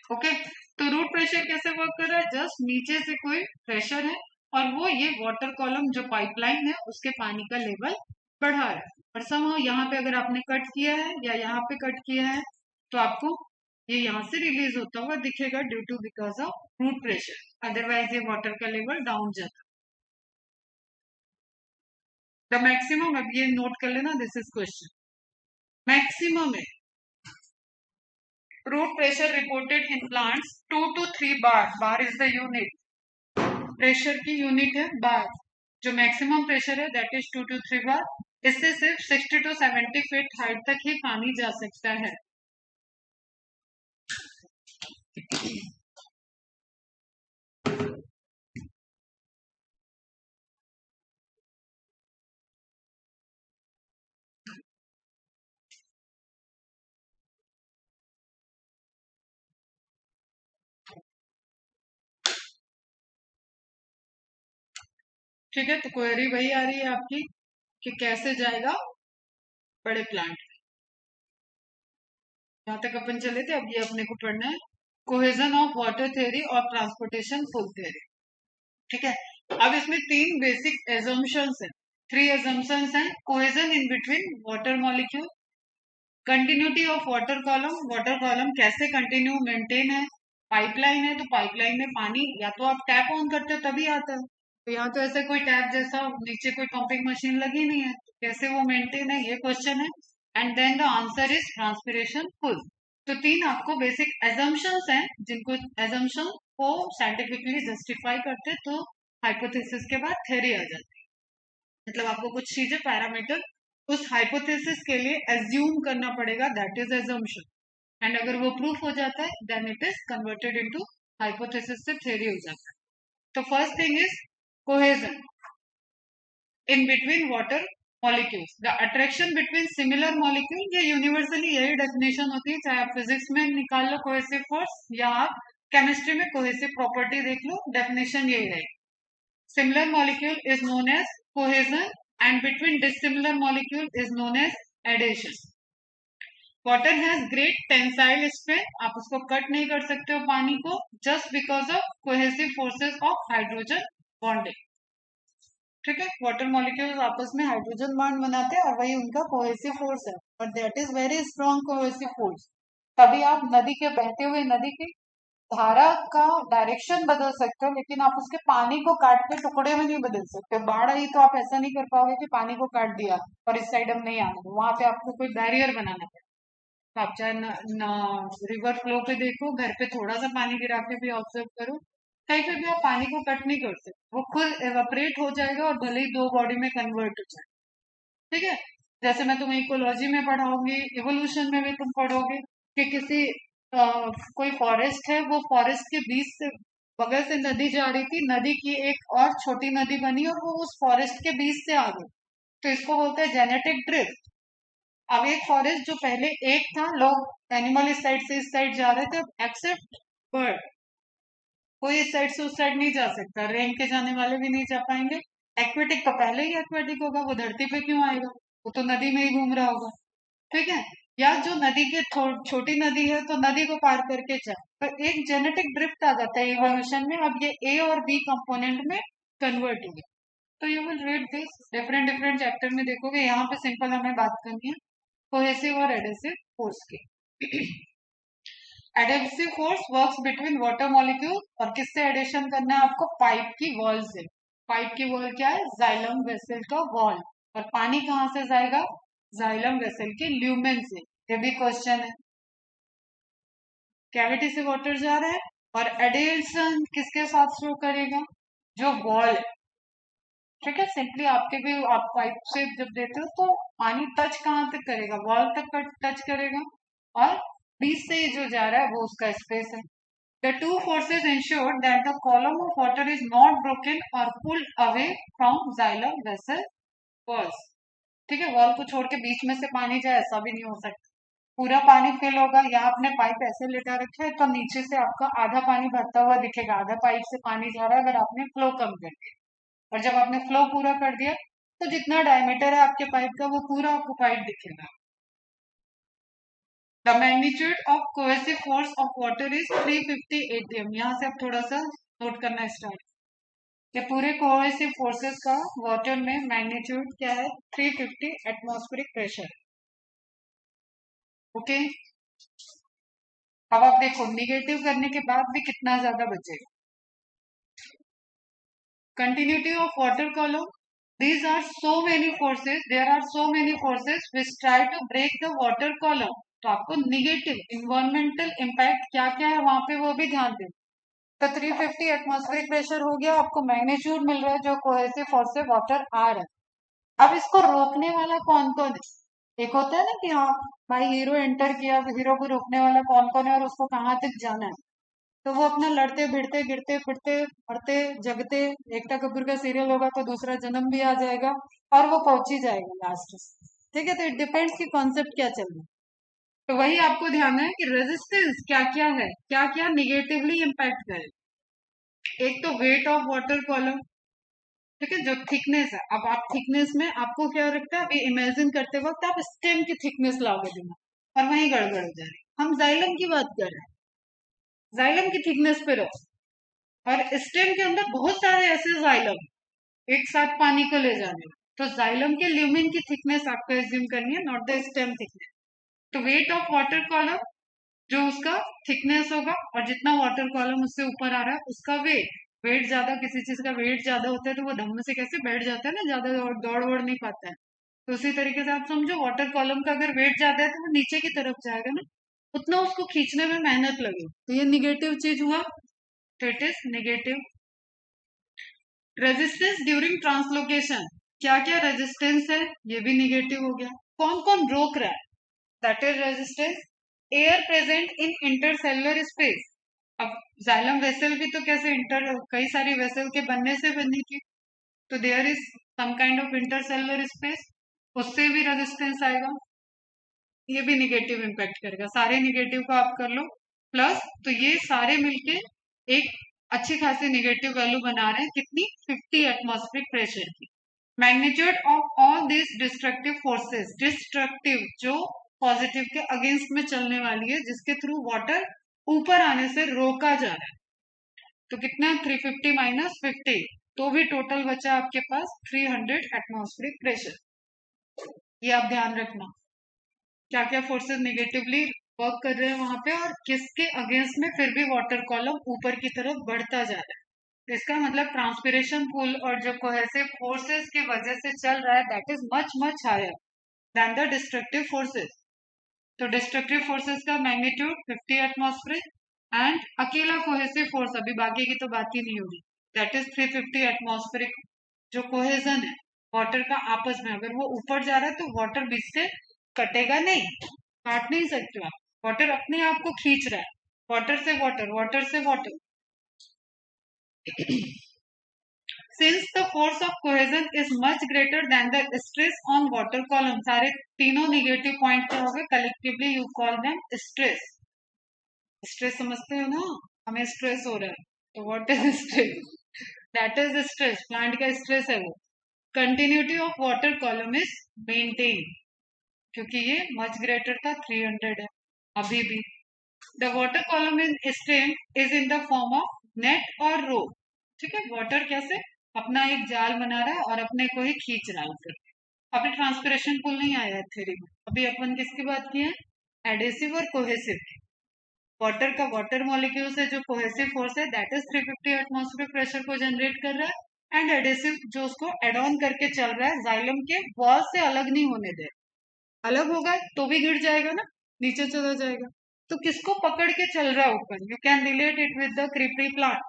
ओके, तो रूट प्रेशर कैसे वर्क कर रहा है? जस्ट नीचे से कोई प्रेशर है और वो ये वाटर कॉलम जो पाइपलाइन है उसके पानी का लेवल बढ़ा रहा है, और समहाउ यहाँ पे अगर आपने कट किया है या यहाँ पे कट किया है तो आपको ये यहाँ से रिलीज होता हुआ दिखेगा due to because of root pressure, otherwise ये वाटर का लेवल डाउन जाता है। द मैक्सिमम, अब ये नोट कर लेना, दिस इज क्वेश्चन। मैक्सिमम है। Root pressure reported in plants 2 to 3 bar। Bar is the unit, pressure की यूनिट है बार। जो मैक्सिमम प्रेशर है दैट इज 2 to 3 बार। इससे सिर्फ 60 to 70 फीट हाइट तक ही पानी जा सकता है। ठीक है, तो क्वेरी वही आ रही है आपकी कि कैसे जाएगा बड़े प्लांट। यहाँ तक अपन चले थे, अब ये अपने को पढ़ना है कोहेजन ऑफ वाटर थ्योरी और ट्रांसपोर्टेशन फ्लो थ्योरी। ठीक है, अब इसमें 3 बेसिक एजम्पशंस हैं, 3 एजम्पशंस हैं। Cohesion in between water molecule, continuity of water column, water column कैसे कंटिन्यू मेंटेन है। पाइपलाइन है तो पाइपलाइन में पानी या तो आप टैप ऑन करते हो तभी आता है, तो यहाँ तो ऐसे कोई टैप जैसा नीचे कोई पंपिंग मशीन लगी नहीं है, तो कैसे वो मेंटेन है, ये क्वेश्चन है। And then the answer is transpiration pull. तो 3 आपको बेसिक एजम्पशंस हैं, जिनको एजम्पशन को साइंटिफिकली जस्टिफाई करते तो हाइपोथेसिस के बाद थ्योरी आ जाती है। मतलब आपको कुछ चीजें पैरामीटर उस हाइपोथेसिस के लिए एज्यूम करना पड़ेगा, दैट इज एजम्पशन। एंड अगर वो प्रूफ हो जाता है then it is converted into hypothesis से थ्योरी हो जाता है। तो first thing is cohesion in between water molecules, the attraction between similar molecule. ये यूनिवर्सली यही डेफिनेशन होती है, चाहे आप फिजिक्स में निकाल लो कोहेसिव फोर्स या आप केमिस्ट्री में कोहेसिव प्रॉपर्टी देख लो, डेफिनेशन यही है। Similar molecule is known as cohesion and between dissimilar molecule is known as adhesion. Water has great tensile strength, आप उसको कट नहीं कर सकते हो पानी को, just because of cohesive forces of hydrogen bonding. ठीक है, वाटर मॉलिक्यूल्स आपस में हाइड्रोजन बॉन्ड बनाते हैं और वही उनका कोहेसिव फोर्स है, और that is very strong cohesive force. तभी आप नदी के बहते हुए नदी की धारा का डायरेक्शन बदल सकते हो, लेकिन आप उसके पानी को काट के टुकड़े में नहीं बदल सकते। बाढ़ आई तो आप ऐसा नहीं कर पाओगे कि पानी को काट दिया और इस साइड हम नहीं आना, वहां पे आपको कोई बैरियर बनाना पड़ेगा। तो आप चाहे रिवर फ्लो पे देखो, घर पे थोड़ा सा पानी गिरा के भी ऑब्जर्व करो, कहीं पे भी आप पानी को कट नहीं कर सकते, वो खुद एवापरेट हो जाएगा और भले ही 2 बॉडी में कन्वर्ट हो जाए। ठीक है, जैसे मैं तुम्हें इकोलॉजी में पढ़ाऊंगी, इवोल्यूशन में भी तुम पढ़ोगे कि किसी कोई फॉरेस्ट है, वो फॉरेस्ट के बीच से बगल से नदी जा रही थी, नदी की एक और छोटी नदी बनी और वो उस फॉरेस्ट के बीच से आ गई, तो इसको बोलते हैं जेनेटिक ड्रिफ्ट। अब एक फॉरेस्ट जो पहले एक था, लोग एनिमल इस साइड से इस साइड जा रहे थे, अब एक्सेप्ट बर्ड, कोई इस साइड से उस साइड नहीं जा सकता, रेंग के जाने वाले भी नहीं जा पाएंगे। एक्वेटिक तो पहले ही एक्वेटिक होगा, वो धरती पे क्यों आएगा, वो तो नदी में ही घूम रहा होगा। ठीक है, या जो नदी के छोटी नदी है तो नदी को पार करके जाए, पर एक जेनेटिक ड्रिफ्ट आ जाता है इवोल्यूशन में, अब ये ए और बी कंपोनेंट में कन्वर्ट हो गया। तो you will read this different different chapter में देखोगे, यहाँ पे सिंपल हमें बात करनी है कोहेसिव और एडेसिव फोर्स की। Adhesive force works between water molecule, और किससे एडिशन करना है आपको, पाइप की वॉल से। पाइप की वॉल क्या है, जाइलम वेसल का वॉल, और पानी कहाँ से जाएगा, जाइलम वेसल के ल्यूमेन से। ये भी क्वेश्चन है, कैविटी से वाटर जा रहा है, और एडिशन किसके साथ शो करेगा, जो वॉल है। ठीक है, सिंपली आपके भी आप पाइप से जब देते हो तो पानी टच कहाँ तक करेगा, वॉल तक टच करेगा, और बीच से जो जा रहा है वो उसका स्पेस है। The two forces ensure that the column of water is not broken or pulled away from xylem vessel walls. ठीक है, वॉल को छोड़ के बीच में से पानी जाए ऐसा भी नहीं हो सकता, पूरा पानी फिल होगा। यहाँ आपने पाइप ऐसे लेटा रखा है तो नीचे से आपका आधा पानी भरता हुआ दिखेगा, आधा पाइप से पानी जा रहा है अगर आपने फ्लो कम कर दिया, और जब आपने फ्लो पूरा कर दिया तो जितना डायमीटर है आपके पाइप का वो पूरा आपको पाइप दिखेगा। The magnitude of cohesive force of water is 350 ATM. यहाँ से आप थोड़ा सा नोट करना स्टार्ट, ये पूरे कोहेसिव फोर्सेस का वाटर में मैग्नीट्यूड क्या है, 350 एटमॉस्फेरिक प्रेशर। ओके, अब आप देखो निगेटिव करने के बाद भी कितना ज्यादा बचेगा। Continuity of water column, These are so many forces. There are so many forces which try to break the water column. तो आपको निगेटिव इन्वायरमेंटल इम्पैक्ट क्या क्या है वहां पे वो भी ध्यान दें। तो 350 एटमॉस्फेरिक प्रेशर हो गया, आपको मैग्नीट्यूड मिल रहा है जो कोहेसिव फोर्स से वाटर आ रहा है। अब इसको रोकने वाला कौन कौन है? एक होता है ना कि हाँ भाई हीरो एंटर किया, हीरो को रोकने वाला कौन कौन है और उसको कहाँ तक जाना है। तो वो अपना लड़ते भिड़ते गिरते फिरते मरते जगते, एकता कपूर का सीरियल होगा तो दूसरा जन्म भी आ जाएगा और वो पहुंच ही जाएगा लास्ट। ठीक है, तो इट डिपेंड्स कि कॉन्सेप्ट क्या चल रहा है। तो वही आपको ध्यान है कि रेजिस्टेंस क्या क्या है, क्या क्या निगेटिवली इम्पैक्ट करे। एक तो वेट ऑफ वाटर कॉलम, ठीक है, जो थिकनेस है। अब आप थिकनेस में आपको क्या रखता है, अभी इमेजिन करते वक्त आप स्टेम की थिकनेस लाओगे दिमाग और वहीं गड़बड़ हो जाएगी। हम जाइलम की बात कर रहे हैं, जाइलम की थिकनेस पे रहो, और स्टेम के अंदर बहुत सारे ऐसे जाइलम एक साथ पानी को ले जाने, तो जाइलम के ल्यूमिन की थिकनेस आपको एज्यूम करनी है, नॉट द स्टेम थिकनेस। तो वेट ऑफ वाटर कॉलम जो उसका थिकनेस होगा, और जितना वाटर कॉलम उससे ऊपर आ रहा है उसका वेट। वेट ज्यादा, किसी चीज का वेट ज्यादा होता है तो वो धम्म से कैसे बैठ जाता है ना, ज्यादा दौड़ वोड़ नहीं पाता है। तो उसी तरीके से आप समझो वाटर कॉलम का अगर वेट ज्यादा है तो वो नीचे की तरफ जाएगा ना, उतना उसको खींचने में मेहनत लगेगी, तो ये निगेटिव चीज हुआ। तो it is negative. Resistance during translocation, क्या क्या रेजिस्टेंस है ये भी निगेटिव हो गया। कौन कौन रोक रहा है, that is resistance. Air present in intercellular space. अब जाइलम वेसल भी तो कैसे इंटर कई सारी वेसल के बनने से बनी थी, तो there is some kind of intercellular space, उससे भी रेजिस्टेंस आएगा, ये भी निगेटिव इम्पैक्ट करेगा। सारे निगेटिव को आप कर लो प्लस, तो ये सारे मिलके एक अच्छी खासी निगेटिव वैल्यू बना रहे हैं, कितनी, 50 एटमॉस्फेरिक प्रेशर की। Magnitude of all this destructive forces, destructive जो पॉजिटिव के अगेंस्ट में चलने वाली है, जिसके थ्रू वाटर ऊपर आने से रोका जा रहा है, तो कितना, 350 माइनस 50, तो भी टोटल बचा आपके पास 300 एटमॉस्फेरिक प्रेशर। ये आप ध्यान रखना, क्या क्या फोर्सेस निगेटिवली वर्क कर रहे हैं वहां पे और किसके अगेंस्ट में फिर भी वाटर कॉलम ऊपर की तरफ बढ़ता जा रहा है। तो इसका मतलब ट्रांसपिरेशन पुल और जो कोहेसिव फोर्सेस की वजह से चल रहा है, that is much much higher than the destructive forces. तो डिस्ट्रक्टिव फोर्सेस का मैग्नीट्यूड 50 एटमॉस्फेरिक, एंड अकेला कोहेसिव फोर्स, अभी बाकी की तो बात ही नहीं होगी, दैट इज 350 एटमॉस्फेरिक। जो कोहेजन है वाटर का आपस में, अगर वो ऊपर जा रहा है तो वाटर बीच से कटेगा नहीं, काट नहीं सकते आप, वाटर अपने आप को खींच रहा है, वाटर से वाटर, वाटर से water. Since the force of cohesion is much greater than the stress on water column, सारे तीनों निगेटिव पॉइंट क्या हो गए, collectively you call them stress. Stress समझते हो ना, हमें स्ट्रेस हो रहा है, तो what is stress, that is stress, plant का स्ट्रेस है वो। Continuity of water column is maintain, क्योंकि ये मच ग्रेटर था, 300 है अभी भी। The water column in stem is in the form of net और रो, ठीक है, वाटर कैसे अपना एक जाल बना रहा है और अपने को ही खींच रहा है ऊपर। अभी ट्रांसपिरेशन पुल नहीं आया है थ्योरी में, अभी अपन किसकी बात की है, एडेसिव और कोहेसिव। वाटर का वाटर मॉलिक्यूल से जो कोहेसिव फोर्स है दैट इज 350 एटमॉस्फेरिक प्रेशर को जनरेट कर रहा है, एंड एडेसिव जो उसको एड ऑन करके चल रहा है, जाइलम के वॉल से अलग नहीं होने दे, अलग होगा तो भी गिर जाएगा ना, नीचे चला जाएगा। तो किसको पकड़ के चल रहा है ऊपर, you can relate it with the creeper plant,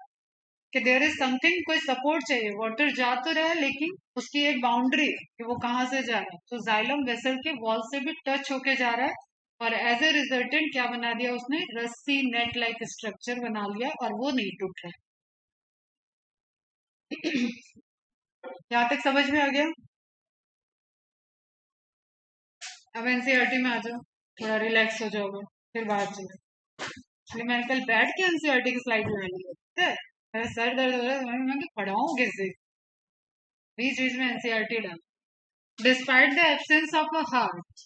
कि देयर इज समथिंग, कोई सपोर्ट चाहिए, वाटर जा तो रहा है लेकिन उसकी एक बाउंड्री कि वो कहाँ से जा रहा है, तो जाइलम वेसल के वॉल से भी टच होके जा रहा है, और एज ए रिजल्टेंट क्या बना दिया उसने, रस्सी नेट लाइक स्ट्रक्चर बना लिया और वो नहीं टूट रहा है। यहाँ तक समझ में आ गया। अब एनसीईआरटी में आ जाओ, थोड़ा रिलैक्स हो जाओगे, फिर बाहर चलो। इसलिए मैंने कल बैठ के एनसीईआरटी की स्लाइड बना ली है, मेरा सर दर्द हो रहा है, मैं पढ़ाऊँ कैसे, बीच बीच में एनसीईआरटी डाल। Despite the absence of a heart,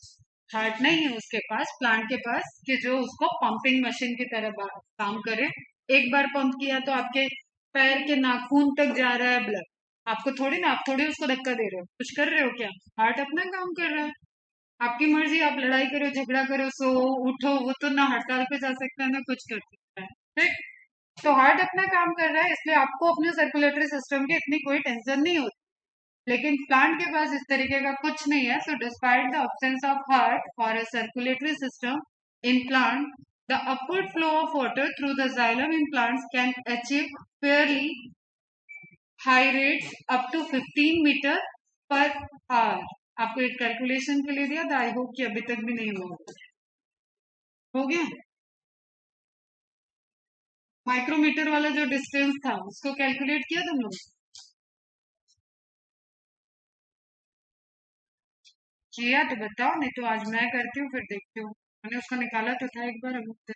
heart नहीं है उसके पास, प्लांट के पास, कि जो उसको पंपिंग मशीन की तरह काम करे। एक बार पंप किया तो आपके पैर के नाखून तक जा रहा है ब्लड, आपको थोड़ी ना, आप थोड़ी उसको धक्का दे रहे हो, कुछ कर रहे हो क्या, हार्ट अपना काम कर रहा है। आपकी मर्जी, आप लड़ाई करो, झगड़ा करो, सो उठो, वो तो ना हड़ताल पे जा सकता है ना कुछ कर सकता है, ठीक। तो हार्ट अपना काम कर रहा है, इसलिए आपको अपने सर्कुलेटरी सिस्टम की इतनी कोई टेंशन नहीं होती। लेकिन प्लांट के पास इस तरीके का कुछ नहीं है. So despite the absence of heart or a circulatory system in plant, the upward flow of water through the xylem in plants can achieve fairly high rates up to 15 metre per hour. आपको एक calculation के लिए दिया था, I hope कि अभी तक भी नहीं हुआ. हो गया. माइक्रोमीटर वाला जो डिस्टेंस था उसको कैलकुलेट किया तुम लोग? किया तो बताओ, नहीं तो आज मैं करती हूँ फिर देखती हूँ. मैंने उसको निकाला तो था एक बार. अभी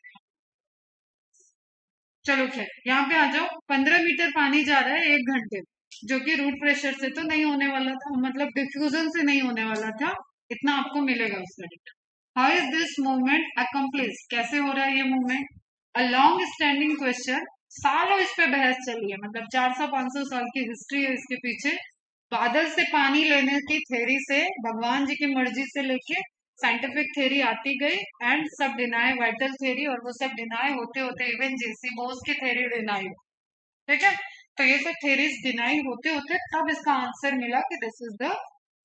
चलो खैर, यहाँ पे आ जाओ. 15 मीटर पानी जा रहा है 1 घंटे में, जो कि रूट प्रेशर से तो नहीं होने वाला था, मतलब डिफ्यूजन से नहीं होने वाला था. इतना आपको मिलेगा उसका data. How is this movement accomplish? कैसे हो रहा है ये movement? A long standing question. सालों इस पे बहस चली है, मतलब 400-500 साल की हिस्ट्री है इसके पीछे. बादल से पानी लेने की थ्योरी से भगवान जी की मर्जी से लेके साइंटिफिक थ्योरी आती गई, एंड सब डिनाई वाइटल थ्योरी, और वो सब डिनाई होते होते इवन जेसी बोस की थ्योरी डिनाई. ठीक है. तो ये सब थ्योरीज डिनाई होते होते तब इसका आंसर मिला कि this is the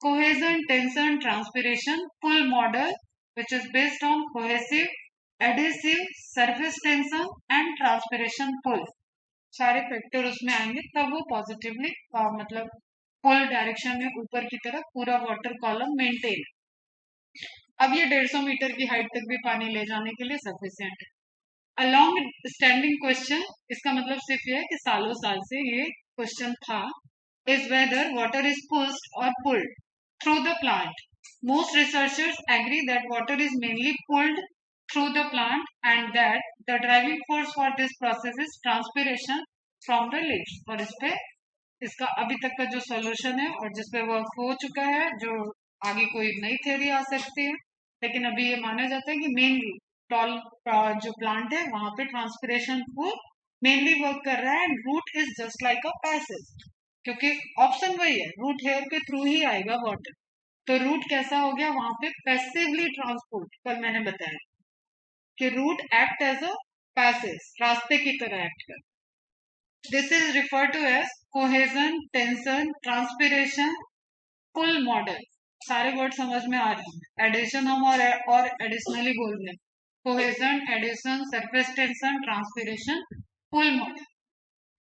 cohesion tension transpiration pull model which is based on cohesive adhesive surface tension and transpiration pull. सारे फैक्टर उसमें आएंगे तब वो पॉजिटिवली मतलब पुल डायरेक्शन में ऊपर की तरफ पूरा वाटर कॉलम मेंटेन. अब ये 150 मीटर की हाइट तक भी पानी ले जाने के लिए सफिशियंट है. अ लॉन्ग स्टैंडिंग क्वेश्चन, इसका मतलब सिर्फ ये है कि सालों साल से ये क्वेश्चन था, is whether water is pushed or pulled through the plant. Most researchers agree that water is mainly pulled through the plant and that the driving force for this process is transpiration from the leaves. और इस पे इसका अभी तक का जो solution है और जिसपे वर्क हो चुका है, जो आगे कोई नई थ्योरी आ सकती है, लेकिन अभी ये माना जाता है कि मेनली टॉल जो प्लांट है वहां पे ट्रांसपिरेशन को मेनली वर्क कर रहा है, and root is just like a passage. क्योंकि ऑप्शन वही है, रूट हेयर के थ्रू ही आएगा वाटर. तो रूट कैसा हो गया वहां पे? Passively transport. कल मैंने बताया कि root act as a passage, रास्ते की तरह एक्ट कर. This is refer to as cohesion tension transpiration pull model. सारे वर्ड समझ में आ रहे हैं. एडिशन हम और एडिशनली बोल रहे हैं. Cohesion, adhesion, surface tension, transpiration, pull model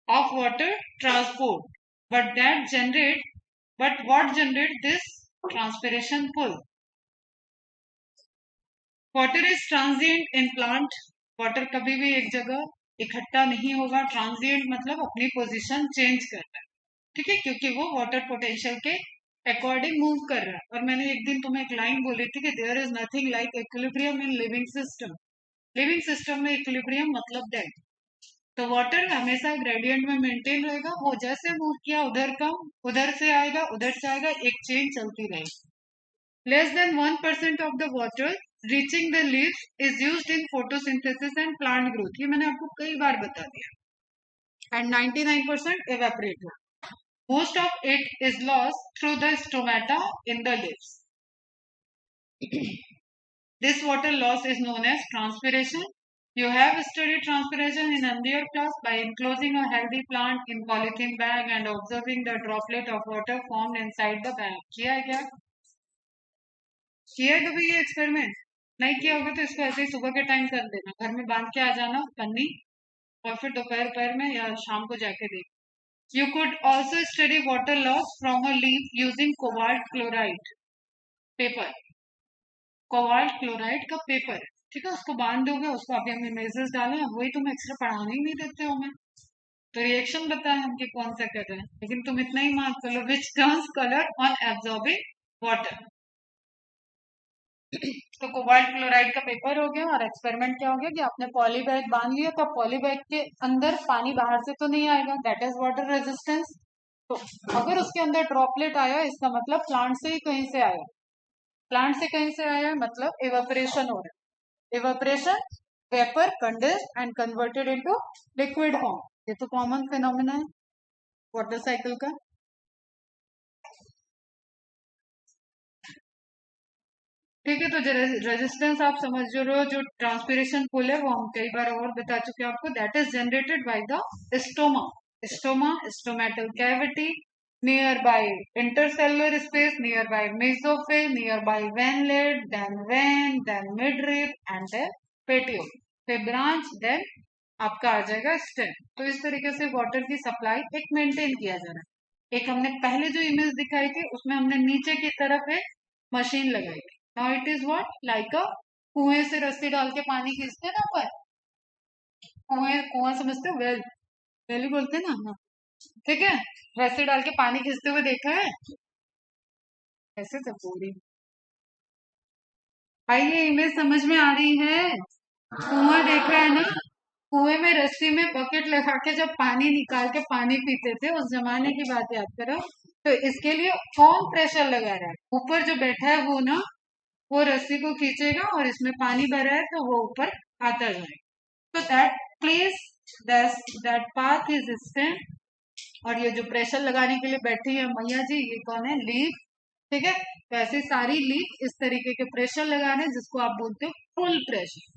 of water transport. But that generate but what generate this transpiration pull? Water is transient in plant. Water कभी भी एक जगह इकट्ठा नहीं होगा. ट्रांजिएंट मतलब अपनी पोजीशन चेंज कर रहा है. ठीक है, क्योंकि वो वाटर पोटेंशियल के अकॉर्डिंग मूव कर रहा है. और मैंने एक दिन तुम्हें एक लाइन बोली थी कि there is nothing like equilibrium in living system. Living system में इक्विलिब्रियम मतलब डेड. तो वाटर हमेशा ग्रेडियंट में मेंटेन रहेगा. वो जैसे मूव किया उधर कम, उधर से आएगा, उधर से आएगा, एक चेन चलती रहेगी. Less than 1% of the water reaching the leaves is used in photosynthesis and plant growth. ये मैंने आपको कई बार बता दिया. And 99% evaporate. Most of it is lost through the stomata in the leaves. This water loss is known as transpiration. You have studied transpiration in earlier class by enclosing a healthy plant in polythene bag and observing the droplet of water formed inside the bag. किया है क्या? किया है कभी ये experiment? नहीं किया होगा तो इसको ऐसे ही सुबह के टाइम कर देना. घर में बांध के आ जाना पन्नी, और फिर दोपहर में या शाम को जाके देख. You could also study water loss from a leaf using cobalt chloride paper. Cobalt chloride का पेपर है. ठीक है, उसको बांध दोगे. उसको अभी हम इमेजेस डालें, वही तुम एक्स्ट्रा पढ़ाने ही नहीं देते हो. मैं तो रिएक्शन बताया हम कि कौन सा कर रहे हैं, लेकिन तुम इतना ही मार्क कर लो. Which turns colour on absorbing water. तो कोबाल्ट क्लोराइड का पेपर हो गया. और एक्सपेरिमेंट क्या हो गया कि आपने पॉली बैग बांध लिया, तो पॉली बैग के अंदर पानी बाहर से तो नहीं आएगा. That is water resistance. तो अगर उसके अंदर ड्रॉपलेट आया, इसका मतलब प्लांट से ही कहीं से आया. प्लांट से कहीं से आया मतलब इवेपोरेशन हो रहा है. Evaporation, vapour condense and converted into liquid form. ये तो कॉमन फिनोमिना है वाटर साइकिल का. ठीक है, तो रेजिस्टेंस आप समझ रहे हो. जो ट्रांसपिरेशन पुल है वो हम कई बार और बता चुके हैं आपको. That is generated by the stoma. Stoma, stomatal cavity, nearby intercellular space, nearby mesophyll, nearby venlet, then vein, then midrib and then petiole, फिर branch, then आपका आ जाएगा स्टेम। तो इस तरीके से वाटर की सप्लाई एक मेंटेन किया जा रहा है। एक हमने पहले जो इमेज दिखाई थी उसमें हमने नीचे की तरफ एक मशीन लगाई थी। Now it is what like अ कुएं से रस्सी डाल के पानी खींचते हैं ना ऊपर, कुएं, कुआं समझते हो, वेल, वेल ही बोलते हैं ना, हाँ ठीक है, रस्सी डाल के पानी खींचते हुए देखा है, ऐसे सब पूरी। भाई ये इमेज समझ में आ रही है? कुआं देख रहा है ना, कुएं में रस्सी में बकेट लगा के जब पानी निकाल के पानी पीते थे, उस जमाने की बात याद करो। तो इसके लिए कौन प्रेशर लगा रहा है? ऊपर जो बैठा है वो ना, वो रस्सी को खींचेगा और इसमें पानी भरा है तो वो ऊपर आता जाएगा। तो that place, that path is stem. और ये जो प्रेशर लगाने के लिए बैठी है मैया जी, ये कौन है? लीफ। ठीक है, तो ऐसे सारी लीफ इस तरीके के प्रेशर लगा रहे हैं जिसको आप बोलते हो full pressure,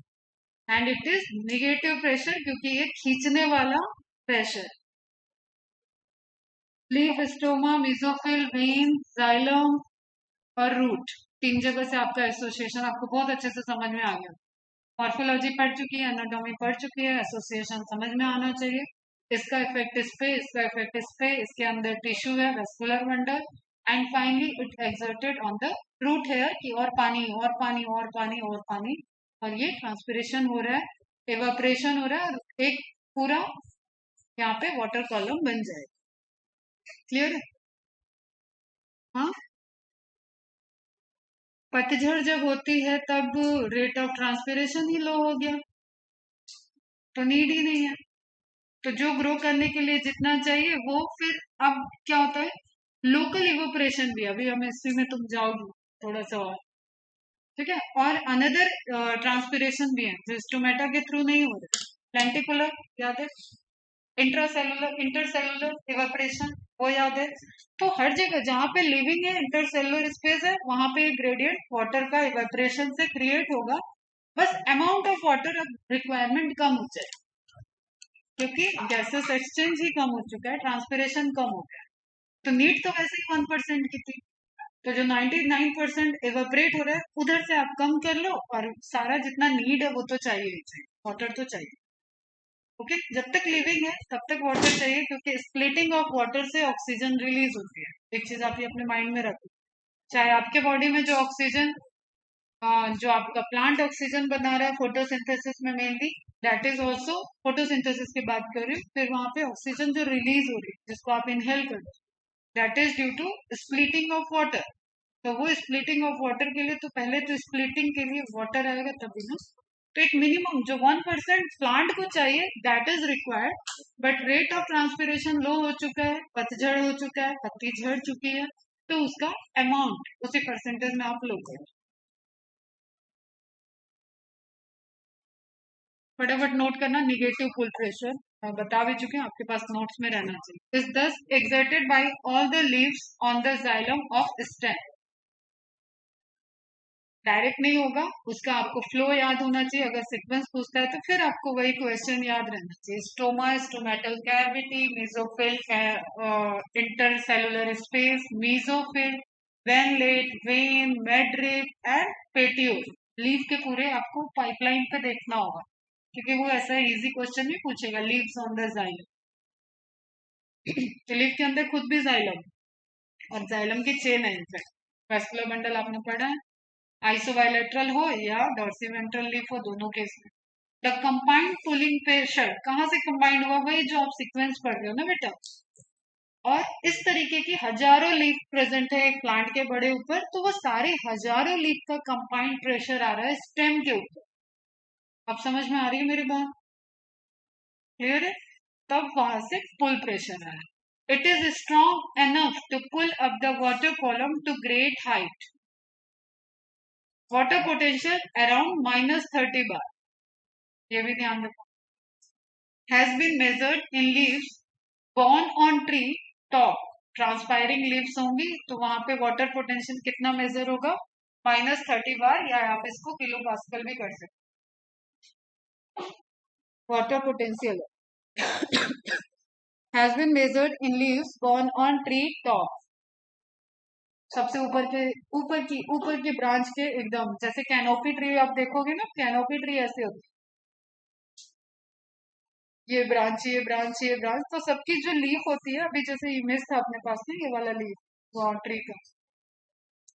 and it is negative pressure क्योंकि ये खींचने वाला pressure. Leaf, stoma, mesophyll, when, xylem और रूट, तीन जगह से आपका एसोसिएशन आपको बहुत अच्छे से समझ में आ गया। मॉर्फोलॉजी पढ़ चुकी है, एनाटॉमी पढ़ चुकी है, एसोसिएशन समझ में आना चाहिए। इसका इफेक्ट इस पे, इसका इफेक्ट इस पे, इसके अंदर टिश्यू है, vascular bundle, and finally it exerted on the root hair की और पानी और पानी और पानी और पानी, और ये ट्रांसपिरेशन हो रहा है, एवापरेशन हो रहा है, और एक पूरा यहाँ पे वाटर कॉलम बन जाएगा। क्लियर है? हाँ, पतझड़ जब होती है तब रेट ऑफ ट्रांसपिरेशन ही लो हो गया, तो नीड ही नहीं है। तो जो ग्रो करने के लिए जितना चाहिए वो फिर अब क्या होता है, लोकल इवोपरेशन भी, अभी हम इसी में तुम जाओगी थोड़ा सा और, ठीक है। और अनदर ट्रांसपिरेशन भी है जो स्टोमेटा के थ्रू नहीं हो रहा, लेंटिकुलर याद है, इंट्रासेलुलर, इंटरसेलुलर इवेपोरेशन वो याद है। तो हर जगह जहाँ पे लिविंग है, इंटरसेलुलर स्पेस है, वहां पे ग्रेडियंट वाटर का इवेपोरेशन से क्रिएट होगा। बस अमाउंट ऑफ वाटर अब रिक्वायरमेंट कम हो जाए क्योंकि गैसेस एक्सचेंज ही कम हो चुका है, ट्रांसपिरेशन कम हो गया। तो नीड तो वैसे ही 1% की थी, तो जो 99% इवेपोरेट हो रहा है उधर से आप कम कर लो, और सारा जितना नीड है वो तो चाहिए ही चाहिए, वाटर तो चाहिए। ओके, जब तक लिविंग है तब तक वाटर चाहिए क्योंकि स्प्लिटिंग ऑफ वाटर से ऑक्सीजन रिलीज होती है। एक चीज आप ये अपने माइंड में रखो, चाहे आपके बॉडी में जो ऑक्सीजन, जो आपका प्लांट ऑक्सीजन बना रहा है फोटोसिंथेसिस में mainly, that is also photosynthesis की बात कर रही हूँ, फिर वहां पे ऑक्सीजन जो रिलीज हो रही है जिसको आप इनहेल कर रहे हो, that is due to splitting of water. तो वो स्प्लिटिंग ऑफ वाटर के लिए तो पहले तो स्प्लिटिंग के लिए वाटर आएगा तभी ना। तो एक मिनिमम जो 1% प्लांट को चाहिए that is required, but rate of transpiration low हो चुका है, पतझड़ हो चुका है, पत्ती झड़ चुकी है, तो उसका अमाउंट उसी परसेंटेज में आप लो करो। फटाफट नोट करना, निगेटिव पुल प्रेशर बता भी चुके हैं, आपके पास नोट्स में रहना चाहिए। इज दस exerted by all the leaves on the xylem of stem. Direct नहीं होगा, उसका आपको फ्लो याद होना चाहिए। अगर सीक्वेंस पूछता है तो फिर आपको वही क्वेश्चन याद रहना चाहिए। Stoma, stomatal cavity, mesophyll, intercellular space, mesophyll, veinlet, vein, midrib and petiole. Leave के पूरे आपको पाइपलाइन पे देखना होगा क्योंकि वो ऐसा इजी क्वेश्चन नहीं पूछेगा। लीव्स ऑन द जाइलम, तो लीव के अंदर खुद भी जाइलम और जाइलम की चेन है इनफैक्ट। वेस्कुलर बंडल आपने पढ़ा है, आइसोबाइलेटरल हो या डॉर्सीवेंट्रल लीफ हो, दोनों केस में। द कंबाइंड पुलिंग प्रेशर कहाँ से कंबाइंड हुआ, वही जो आप सीक्वेंस पढ़ रहे हो ना बेटा। और इस तरीके की हजारों लीफ प्रेजेंट है एक प्लांट के बड़े ऊपर, तो वो सारे हजारों लीफ का कंबाइंड प्रेशर आ रहा है स्टेम के ऊपर। अब समझ में आ रही है मेरी बात? क्लियर है? तब वहां से पुल प्रेशर आ रहा है। It is strong enough to pull up the water column to great height. Water potential around -30 bar, ये भी ध्यान रखो। Has been measured in leaves born on tree top। Transpiring leaves होंगी तो वहां पे वाटर पोटेंशियल कितना मेजर होगा, -30 बार, या आप इसको किलो पास्कल भी कर सकते। Water potential has been measured in leaves borne on tree top. सबसे ऊपर की ब्रांच के एकदम, जैसे कैनोपी ट्री आप देखोगे ना, कैनोपी ट्री ऐसे होती है, ये ब्रांच, तो सबकी जो लीफ होती है, अभी जैसे इमेज था अपने पास में ये वाला लीफ ट्री का,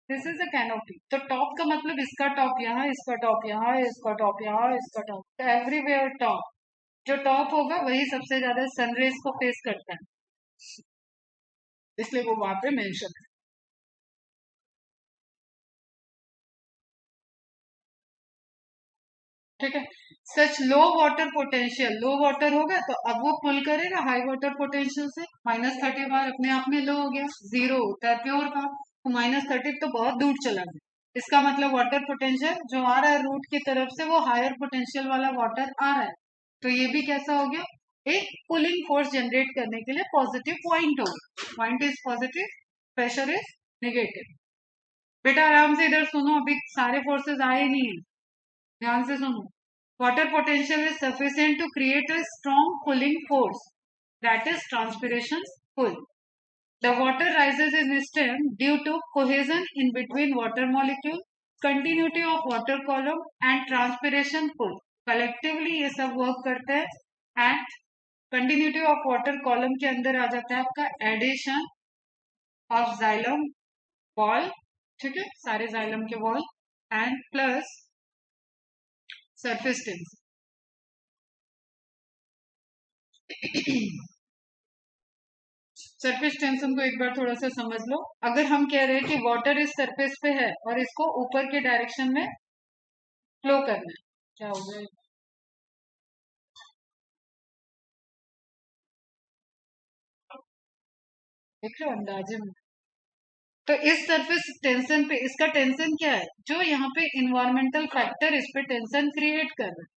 दिस इज अ कैनोपी. तो टॉप का मतलब इसका टॉप यहाँ, इसका टॉप यहाँ, इसका टॉप यहाँ, इसका टॉप, तो एवरीवेयर टॉप. जो टॉप होगा वही सबसे ज्यादा सनरेज को फेस करता है, इसलिए वो वहां पे मेंशन है. ठीक है. सच लो वाटर पोटेंशियल, लो वाटर होगा तो अब वो पुल करेगा हाई वाटर पोटेंशियल से. -30 बार अपने आप में लो हो गया, जीरो होता है प्योर का, तो -30 तो बहुत दूर चला गया. इसका मतलब वाटर पोटेंशियल जो आ रहा है रूट की तरफ से वो हायर पोटेंशियल वाला वाटर आ रहा है, तो ये भी कैसा हो गया, एक पुलिंग फोर्स जनरेट करने के लिए पॉजिटिव पॉइंट होगा. Point is positive, pressure is negative. बेटा आराम से इधर सुनो, अभी सारे फोर्सेस आए नहीं है, ध्यान से सुनो. Water potential is sufficient to create a strong pulling force, that is transpiration pull. The water rises in stem due to cohesion in between water molecule, continuity of water column and transpiration pull. Collectively ये सब work करते हैं and continuity of water column के अंदर आ जाता है आपका addition of xylem wall, ठीक है, सारे xylem के wall and plus surface tension. Surface tension को एक बार थोड़ा सा समझ लो. अगर हम कह रहे हैं कि वाटर इस सरफेस पे है और इसको ऊपर के डायरेक्शन में फ्लो करना है, क्या हो गया, देख रहे हो अंदाजे में. तो इस सरफेस टेंशन पे इसका टेंशन क्या है, जो यहाँ पे इन्वायरमेंटल फैक्टर इस पे टेंशन क्रिएट कर रहा है.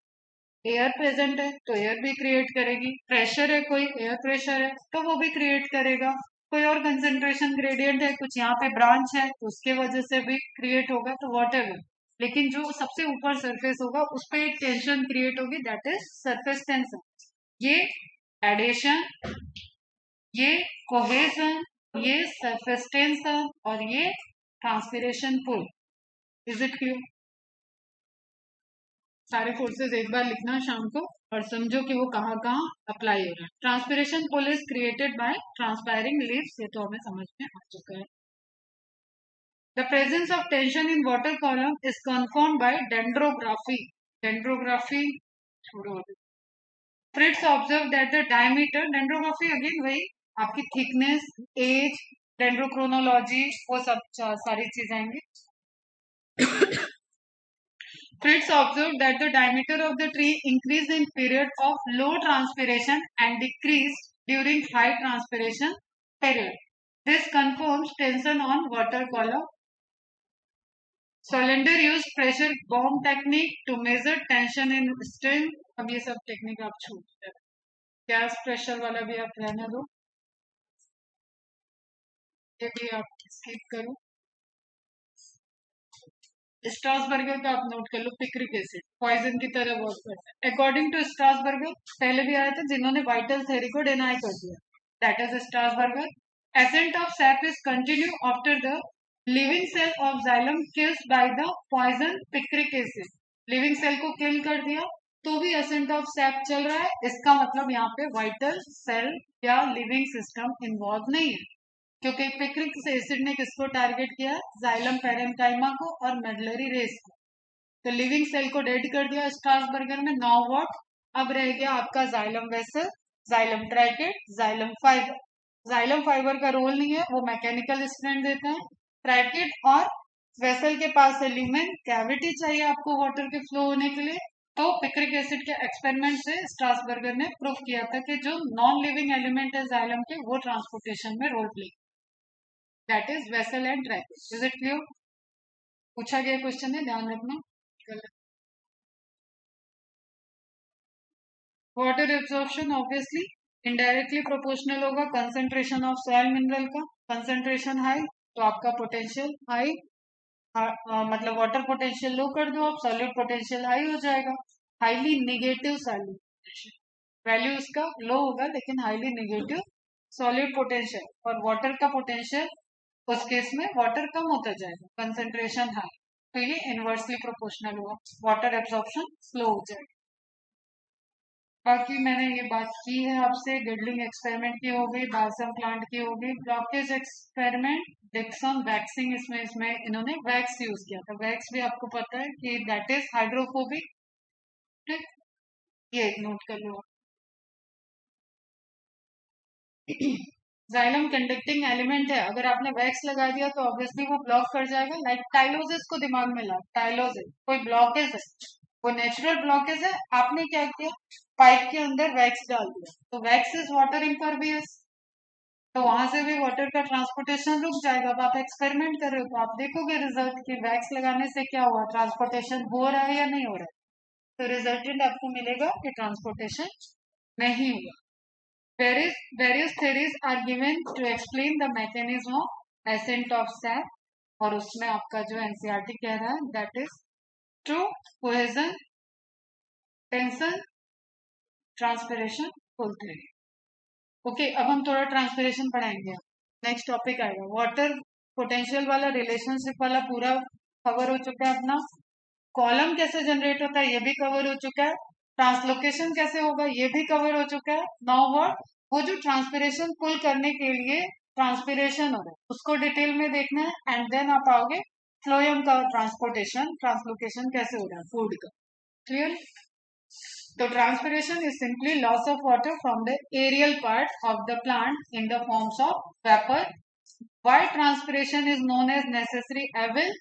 एयर प्रेजेंट है तो एयर भी क्रिएट करेगी, प्रेशर है कोई, एयर प्रेशर है तो वो भी क्रिएट करेगा, कोई और कंसेंट्रेशन ग्रेडियंट है कुछ यहाँ पे ब्रांच है तो उसके वजह से भी क्रिएट होगा, तो वॉट, लेकिन जो सबसे ऊपर सरफेस होगा उस पर एक टेंशन क्रिएट होगी, दैट इज सरफेस टेंशन. ये एडिशन, ये कोहेजन, ये सरफेस टेंशन और ये transpiration pull. Is it clear? सारे फोर्सेस एक बार लिखना शाम को और समझो कि वो कहाँ कहाँ अप्लाई हो रहा है. Transpiration pull is created by transpiring leaves, ये तो हमें समझ में आ चुका है. The presence of tension in water column is confirmed by dendrography. Dendrography, छोड़ो. Fritz observed that the diameter, dendrography again वही आपकी thickness, age, dendrochronology, वो सब सारी चीजें आएंगी. Fritz observed that the diameter of the tree increased in period of low transpiration and decreased during high transpiration period. This confirms tension on water column. Solander used pressure bomb technique to measure tension in stem. अब ये सब technique आप छूट जाए, gas pressure वाला भी आप रहने दो, ये भी आप स्किप करो. स्ट्रासबर्गर का आप नोट कर लो, पिक्रिक एसिड पॉइजन की तरह वर्क करता है. अकॉर्डिंग टू स्ट्रासबर्गर, पहले भी आया था जिन्होंने वाइटल थ्योरी को डिनाई कर दिया, that is Strasburger. Ascent of sap is continue after the living cell of xylem kills by the poison picric acid. Living cell को किल कर दिया तो भी एसेंट ऑफ सैप चल रहा है, इसका मतलब यहाँ पे वाइटल सेल या लिविंग सिस्टम इन्वॉल्व नहीं है, क्योंकि पिक्रिक एसिड ने किसको टारगेट किया, जाइलम पेरेन्काइमा को और मेडलरी रेस को. तो लिविंग सेल को डेड कर दिया स्ट्रासबर्गर में. नाउ व्हाट, अब रह गया आपका xylem vessel, xylem tracheid, xylem fibre. Xylem fibre का रोल नहीं है, वो मैकेनिकल स्ट्रेंथ देता है. ट्राइकेट और वेसल के पास है ल्यूमेन, कैविटी चाहिए आपको वाटर के फ्लो होने के लिए. तो पिक्रिक एसिड के एक्सपेरिमेंट से स्ट्रासबर्गर ने प्रूव किया था कि जो नॉन लिविंग एलिमेंट है जाइलम के, वो ट्रांसपोर्टेशन में role play, that is vessel and tracheid. Is it clear? पूछा गया क्वेश्चन है, ध्यान रखना. Water absorption obviously indirectly proportional होगा कंसंट्रेशन ऑफ सॉइल मिनरल का. कंसंट्रेशन हाई तो आपका पोटेंशियल हाई, मतलब वाटर पोटेंशियल लो कर दो आप, सॉल्यूट पोटेंशियल हाई हो जाएगा. हाईली निगेटिव सॉल्यूट वैल्यू उसका लो होगा लेकिन हाईली नेगेटिव सॉलिड पोटेंशियल, और वाटर का पोटेंशियल उस केस में वाटर कम होता जाएगा, कंसेंट्रेशन हाई, तो ये इनवर्सली प्रोपोर्शनल होगा, वाटर एब्जॉर्प्शन स्लो हो जाएगा। बाकी मैंने ये बात की है आपसे, गिडलिंग एक्सपेरिमेंट की हो गई, बालसम प्लांट की हो गई, ब्लॉकेज एक्सपेरिमेंट, डिक्सन वैक्सिंग, इसमें इन्होंने वैक्स यूज किया था। वैक्स भी आपको पता है कि दैट इज हाइड्रोफोबिक। ठीक, ये एक नोट कर लो। जाइलम कंडक्टिंग एलिमेंट है, अगर आपने वैक्स लगा दिया तो ऑब्वियसली वो ब्लॉक कर जाएगा। लाइक टाइलोसिस को दिमाग में ला, टाइलोसिस कोई ब्लॉकेज है, वो नेचुरल ब्लॉकेज है, आपने क्या किया, पाइप के अंदर वैक्स डाल दिया, तो वैक्स इज वाटर इम्परवियस, तो वहां से भी वाटर का ट्रांसपोर्टेशन रुक जाएगा। अब आप एक्सपेरिमेंट कर रहे हो तो आप देखोगे रिजल्ट कि वैक्स लगाने से क्या हुआ, ट्रांसपोर्टेशन हो रहा है या नहीं हो रहा है, तो रिजल्टेंट आपको मिलेगा कि ट्रांसपोर्टेशन नहीं हुआ। Various theories are given to explain the mechanism of ascent of sap, और उसमें आपका जो एनसीईआरटी कह रहा है that is true cohesion, tension, transpiration, full theory. Okay, अब हम थोड़ा ट्रांसपिरेशन पढ़ाएंगे। नेक्स्ट टॉपिक आएगा वाटर पोटेंशियल वाला, रिलेशनशिप वाला पूरा कवर हो चुका है अपना। कॉलम कैसे जनरेट होता है ये भी कवर हो चुका है। ट्रांसलोकेशन कैसे होगा ये भी कवर हो चुका है। नाउ व्हाट, वो जो ट्रांसपिरेशन पुल करने के लिए ट्रांसपिरेशन हो रहा है उसको डिटेल में देखना है, एंड देन आप आओगे फ्लोएम का ट्रांसपोर्टेशन, ट्रांसलोकेशन कैसे हो रहा है फूड का। क्लियर? तो transpiration is simply loss of water from the aerial part of the plant in the forms of vapour. Why transpiration is known as necessary evil,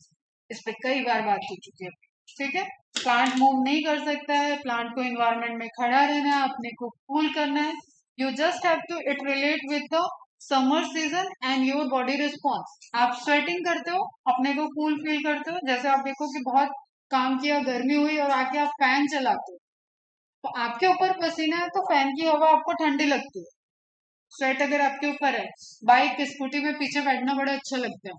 इस पे कई बार बात हो चुकी है। ठीक है, प्लांट मूव नहीं कर सकता है, प्लांट को इन्वायरमेंट में खड़ा रहना है, अपने को कूल करना है, you just have to it relate with the summer season and your body response. आप स्वेटिंग करते हो, अपने को कूल फील करते हो, जैसे आप देखो कि बहुत काम किया, गर्मी हुई और आके आप फैन चलाते हो, तो आपके ऊपर पसीना है तो फैन की हवा आपको ठंडी लगती है। स्वेट अगर आपके ऊपर है, बाइक स्कूटी में पीछे बैठना बड़ा अच्छा लगता है,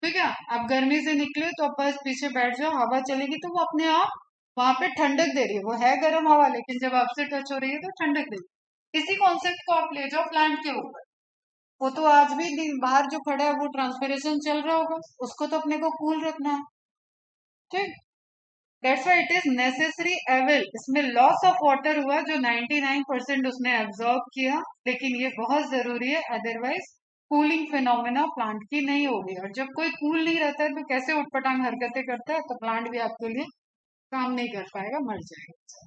ठीक है, आप गर्मी से निकले तो आप बस पीछे बैठ जाओ, हवा चलेगी तो वो अपने आप वहां पे ठंडक दे रही है, वो है गर्म हवा लेकिन जब आपसे टच हो रही है तो ठंडक दे रही है। इसी कॉन्सेप्ट को आप ले जाओ प्लांट के ऊपर, वो तो आज भी बाहर जो खड़ा है वो ट्रांसपिरेशन चल रहा होगा, उसको तो अपने को कूल रखना है। ठीक, that's why it is necessary evil. इसमें लॉस ऑफ वाटर हुआ जो 99% उसने एब्जॉर्ब किया, लेकिन ये बहुत जरूरी है, अदरवाइज कूलिंग फिनोमेना प्लांट की नहीं होगी, और जब कोई कूल नहीं रहता है तो कैसे उठपटांग हरकतें करता है, तो प्लांट भी आपके लिए काम नहीं कर पाएगा, मर जाएगा।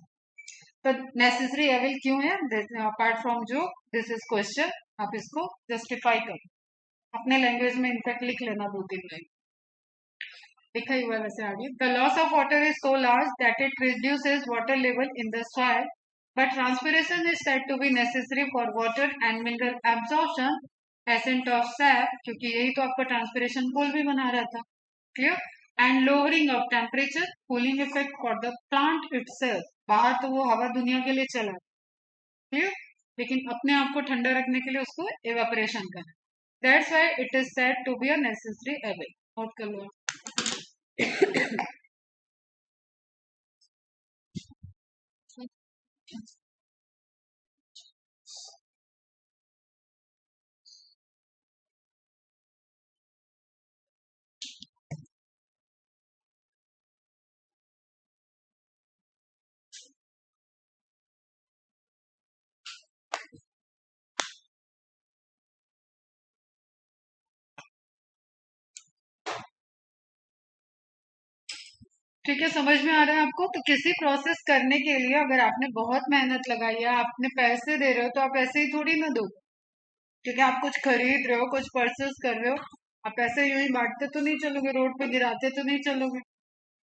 तो नेसेसरी एविल क्यों है, अपार्ट फ्रॉम जो दिस इज क्वेश्चन, आप इसको जस्टिफाई करो अपने लैंग्वेज में, इनफैक्ट लिख लेना 2-3 लाइन, लिखा ही हुआ है वैसे आगे। The loss of water is so large that it reduces water level in the soil, but transpiration is said to be necessary for water and mineral absorption, ascent of sap, क्योंकि यही तो आपका transpiration pull भी बना रहा था। Clear? And lowering of temperature, cooling effect for the plant itself, बाहर तो वो हवा दुनिया के लिए चला, क्लियर, लेकिन अपने आप को ठंडा रखने के लिए उसको एवेपोरेशन करना। That's why it is said to be a necessary evil. Note कर लो। ठीक है, समझ में आ रहा है आपको? तो किसी प्रोसेस करने के लिए अगर आपने बहुत मेहनत लगाई है, आपने पैसे दे रहे हो, तो आप ऐसे ही थोड़ी ना दो, क्योंकि आप कुछ खरीद रहे हो, कुछ परचेस कर रहे हो, आप ऐसे यूं ही बांटते तो नहीं चलोगे, रोड पे गिराते तो नहीं चलोगे।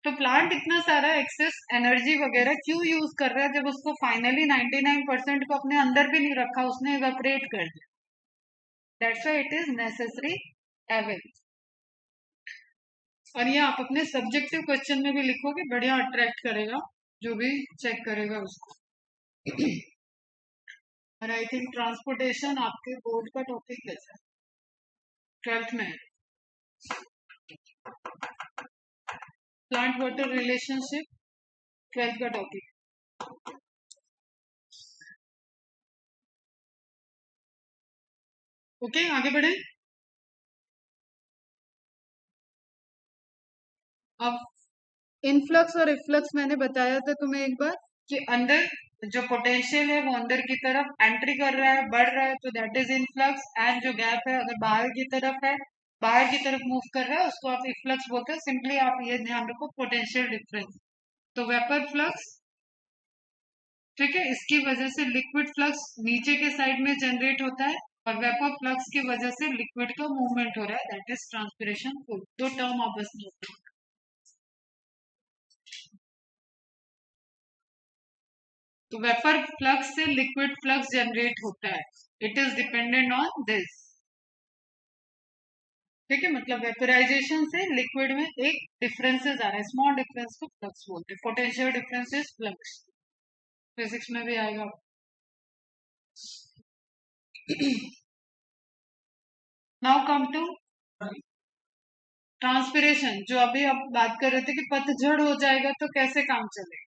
तो प्लांट इतना सारा एक्सेस एनर्जी वगैरह क्यों यूज कर रहा है, जब उसको फाइनली 99% को अपने अंदर भी नहीं रखा, उसने इवेपोरेट कर दिया। That's why it is necessary evil. और ये आप अपने सब्जेक्टिव क्वेश्चन में भी लिखोगे, बढ़िया अट्रैक्ट करेगा जो भी चेक करेगा उसको। और आई थिंक ट्रांसपोर्टेशन आपके बोर्ड का टॉपिक कैसा है, 12th में प्लांट वाटर रिलेशनशिप, 12th का टॉपिक। ओके, आगे बढ़े। अब इनफ्लक्स और इफ्लक्स मैंने बताया था तुम्हें एक बार कि अंदर जो पोटेंशियल है वो अंदर की तरफ एंट्री कर रहा है, बढ़ रहा है, तो दैट इज इनफ्लक्स। एंड जो गैप है अगर बाहर की तरफ है, बाहर की तरफ मूव कर रहा है, उसको आप इफ्लक्स बोलते हैं। सिंपली आप ये ध्यान रखो, पोटेंशियल डिफरेंस। तो वेपर फ्लक्स, ठीक है, इसकी वजह से लिक्विड फ्लक्स नीचे के साइड में जनरेट होता है, और वेपर फ्लक्स की वजह से लिक्विड का मूवमेंट हो रहा है, दैट इज ट्रांसपिरेशन फ्लो। दो टर्म आपस में होते हैं। तो वेपर फ्लक्स से लिक्विड फ्लक्स जनरेट होता है, it is dependent on this. ठीक है, मतलब वेपराइजेशन से लिक्विड में एक डिफरेंसेस आ रहा है, स्मॉल डिफरेंस को फ्लक्स बोलते हैं। Potential difference is flux, physics में भी आएगा। नाउ कम टू ट्रांसपिरेशन, जो अभी आप बात कर रहे थे कि पतझड़ हो जाएगा तो कैसे काम चलेगा,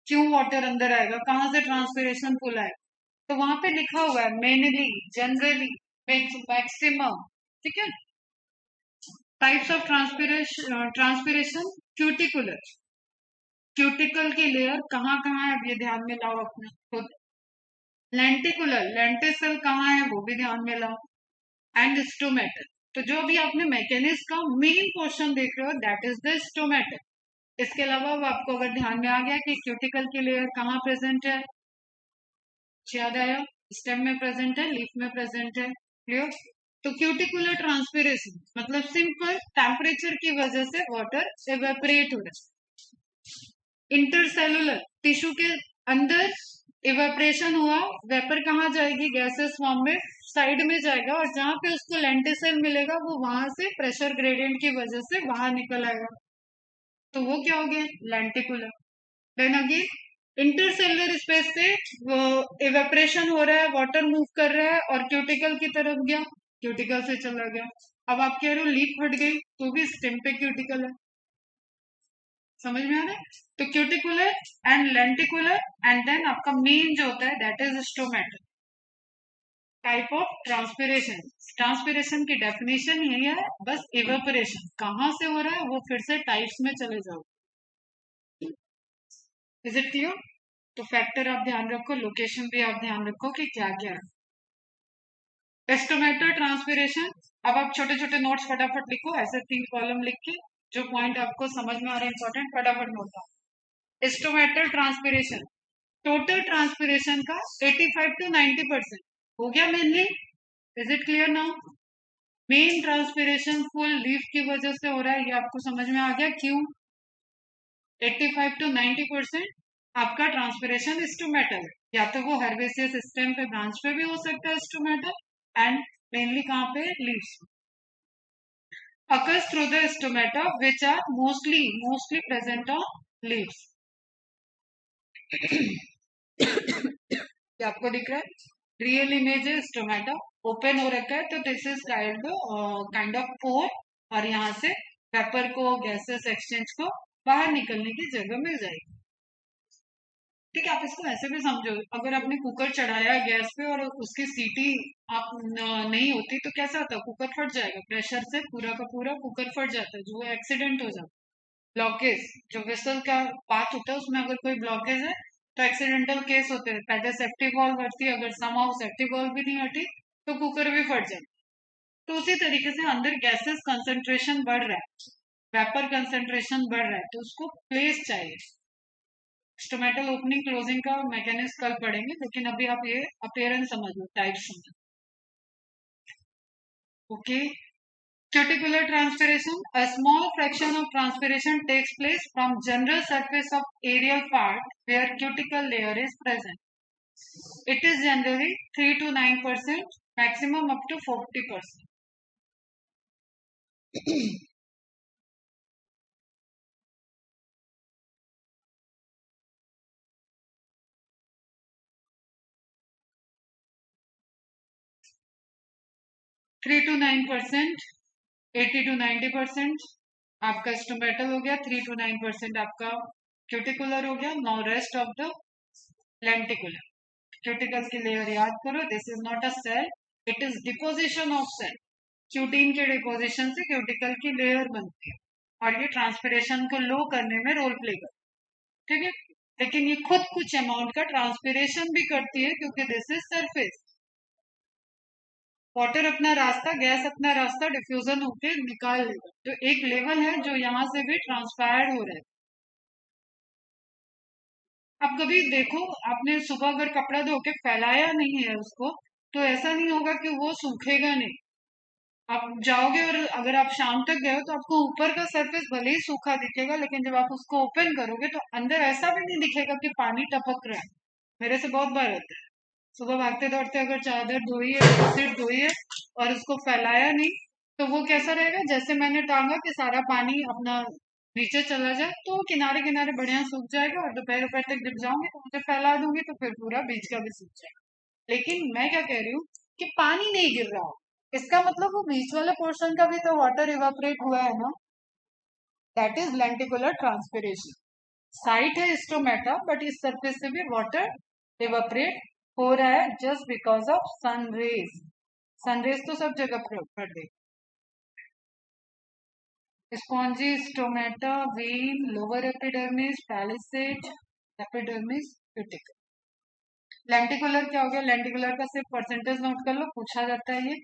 क्यों वाटर अंदर आएगा, कहाँ से ट्रांसपिरेशन फुल आएगा। तो वहां पे लिखा हुआ है मेनली, जनरली, मैक्सिमम। ठीक है, types of transpiration, cuticular, cuticle की लेयर कहाँ कहाँ है अब ये ध्यान में लाओ अपने खुद। लेंटिकुलर, लेंटिसल कहाँ है वो भी ध्यान में लाओ। एंड स्टोमेटल, तो जो भी आपने मैकेनिक्स का मेन पोर्शन देख रहे हो दैट इज द स्टोमेटल। इसके अलावा वो आपको अगर ध्यान में आ गया कि क्यूटिकल की लेयर कहाँ प्रेजेंट है, याद आया, स्टेम में प्रेजेंट है, लीफ में प्रेजेंट है, क्लियर। तो क्यूटिकुलर ट्रांसपिरेशन मतलब सिंपल टेम्परेचर की वजह से वाटर एवेपरेट हो रहा है। इंटरसेलुलर, टिश्यू के अंदर इवेपरेशन हुआ, वेपर कहाँ जाएगी, गैसेस फॉर्म में साइड में जाएगा, और जहां पे उसको लेंटिसल मिलेगा वो वहां से प्रेशर ग्रेडियंट की वजह से बाहर निकल आएगा, तो वो क्या हो गया, lenticular. Then again intercellular space से इवेपरेशन हो रहा है, वाटर मूव कर रहा है और क्यूटिकल की तरफ गया, क्यूटिकल से चला गया। अब आप कह रहे हो लीफ फट गई तो भी स्टेम पे क्यूटिकल है, समझ में आ रहा है। तो cuticular and lenticular, and then आपका मेन जो होता है that is stomatal. Type of transpiration, transpiration की डेफिनेशन यही है, बस इवेपोरेशन कहाँ से हो रहा है वो फिर से टाइप्स में चले जाओ। Is it clear. तो फैक्टर आप ध्यान रखो, लोकेशन भी आप ध्यान रखो कि क्या क्या है। एस्टोमेटल ट्रांसपिरेशन, अब आप छोटे छोटे नोट्स फटाफट लिखो, ऐसे 3 कॉलम लिख के जो पॉइंट आपको समझ में आ रहे हैं इंपॉर्टेंट फटाफट note down. एस्टोमेटल transpiration, total transpiration का 85 to 90% हो गया mainly. Is it clear now. Main transpiration full leaf की वजह से हो रहा है, ये आपको समझ में आ गया क्यों। 85 to 90% आपका ट्रांसपिरेशन स्टोमेटल है, या तो वो हर्बेसियस स्टेम पे ब्रांच पे भी हो सकता है स्टोमेटल, एंड मेनली कहाँ पे, leaves. occurs through the stomata which are mostly present on leaves। क्या आपको दिख रहा है, रियल इमेज है, स्टोमेटा ओपन हो रखा है, तो this is kind of pore, और यहाँ से वेपर को, गैसेस एक्सचेंज को बाहर निकलने की जगह मिल जाएगी। ठीक है, आप इसको ऐसे भी समझो, अगर आपने कुकर चढ़ाया गैस पे और उसकी सीटी आप नहीं होती तो कैसा होता, कुकर फट जाएगा, प्रेशर से पूरा का पूरा कुकर फट जाता है, जो एक्सीडेंट हो जाता है। ब्लॉकेज, जो वेसल का पाथ होता है उसमें अगर कोई ब्लॉकेज है तो एक्सीडेंटल केस होते हैं, पहले सेफ्टी वॉल्व हटती है, अगर समाउ सेफ्टी वॉल्व भी नहीं हटी तो कुकर भी फट जाए। तो उसी तरीके से अंदर गैसेस कंसंट्रेशन बढ़ रहा है, वेपर कंसंट्रेशन बढ़ रहा है, तो उसको प्लेस चाहिए। स्टोमेटल ओपनिंग क्लोजिंग का मैकेनिज्म कल पढ़ेंगे, लेकिन अभी आप ये अपीयरेंस समझ लो, टाइप समझ। Okay, cuticular transpiration, a small fraction of transpiration takes place from general surface of aerial part where cuticle layer is present. It is generally 3 to 9%, maximum up to 40%. 3 to 9%, 80 to 90% आपका stomatal हो गया, 3 to 9% आपका cuticular हो गया। Now rest of the lenticular. Cuticle की layer याद करो, this is not a cell, it is deposition of cell. Cutin के डिपोजिशन से क्यूटिकल की लेयर बनती है और ये ट्रांसपिरेशन को लो करने में रोल प्ले करती है, ठीक है। लेकिन ये खुद कुछ अमाउंट का ट्रांसपिरेशन भी करती है क्योंकि दिस इज सरफेस। वाटर अपना रास्ता, गैस अपना रास्ता डिफ्यूजन होकर निकाल लेगा, तो एक लेवल है जो यहाँ से भी ट्रांसपायर्ड हो रहा है। अब कभी देखो, आपने सुबह अगर कपड़ा धो के फैलाया नहीं है उसको, तो ऐसा नहीं होगा कि वो सूखेगा नहीं। आप जाओगे और अगर आप शाम तक गए हो तो आपको ऊपर का सरफेस भले ही सूखा दिखेगा, लेकिन जब आप उसको ओपन करोगे तो अंदर ऐसा भी नहीं दिखेगा कि पानी टपक रहा है। मेरे से बहुत बार होता है, सुबह भागते दौड़ते अगर चादर धोई है, बेडशीट धोई है और उसको फैलाया नहीं, तो वो कैसा रहेगा, जैसे मैंने टांगा कि सारा पानी अपना नीचे चला जाए, तो किनारे किनारे बढ़िया सूख जाएगा और दोपहर दोपहर तक जब जाऊंगी तो मुझे फैला दूंगी तो फिर पूरा बीच का भी सूख जाएगा। लेकिन मैं क्या कह रही हूँ कि पानी नहीं गिर रहा, इसका मतलब वो बीच वाले पोर्शन का भी तो वाटर इवापोरेट हुआ है ना। That is lenticular transpiration. Site है स्टोमेटा, बट इस सरफेस से भी वाटर इवापोरेट हो रहा है just because of sun rays. Sun rays तो सब जगह पड़ रही। Spongy stomata, vein, lower epidermis, palisade, epidermis, cuticle. Lenticular क्या हो गया, लेंटिकुलर का सिर्फ परसेंटेज नोट कर लो, पूछा जाता है ये।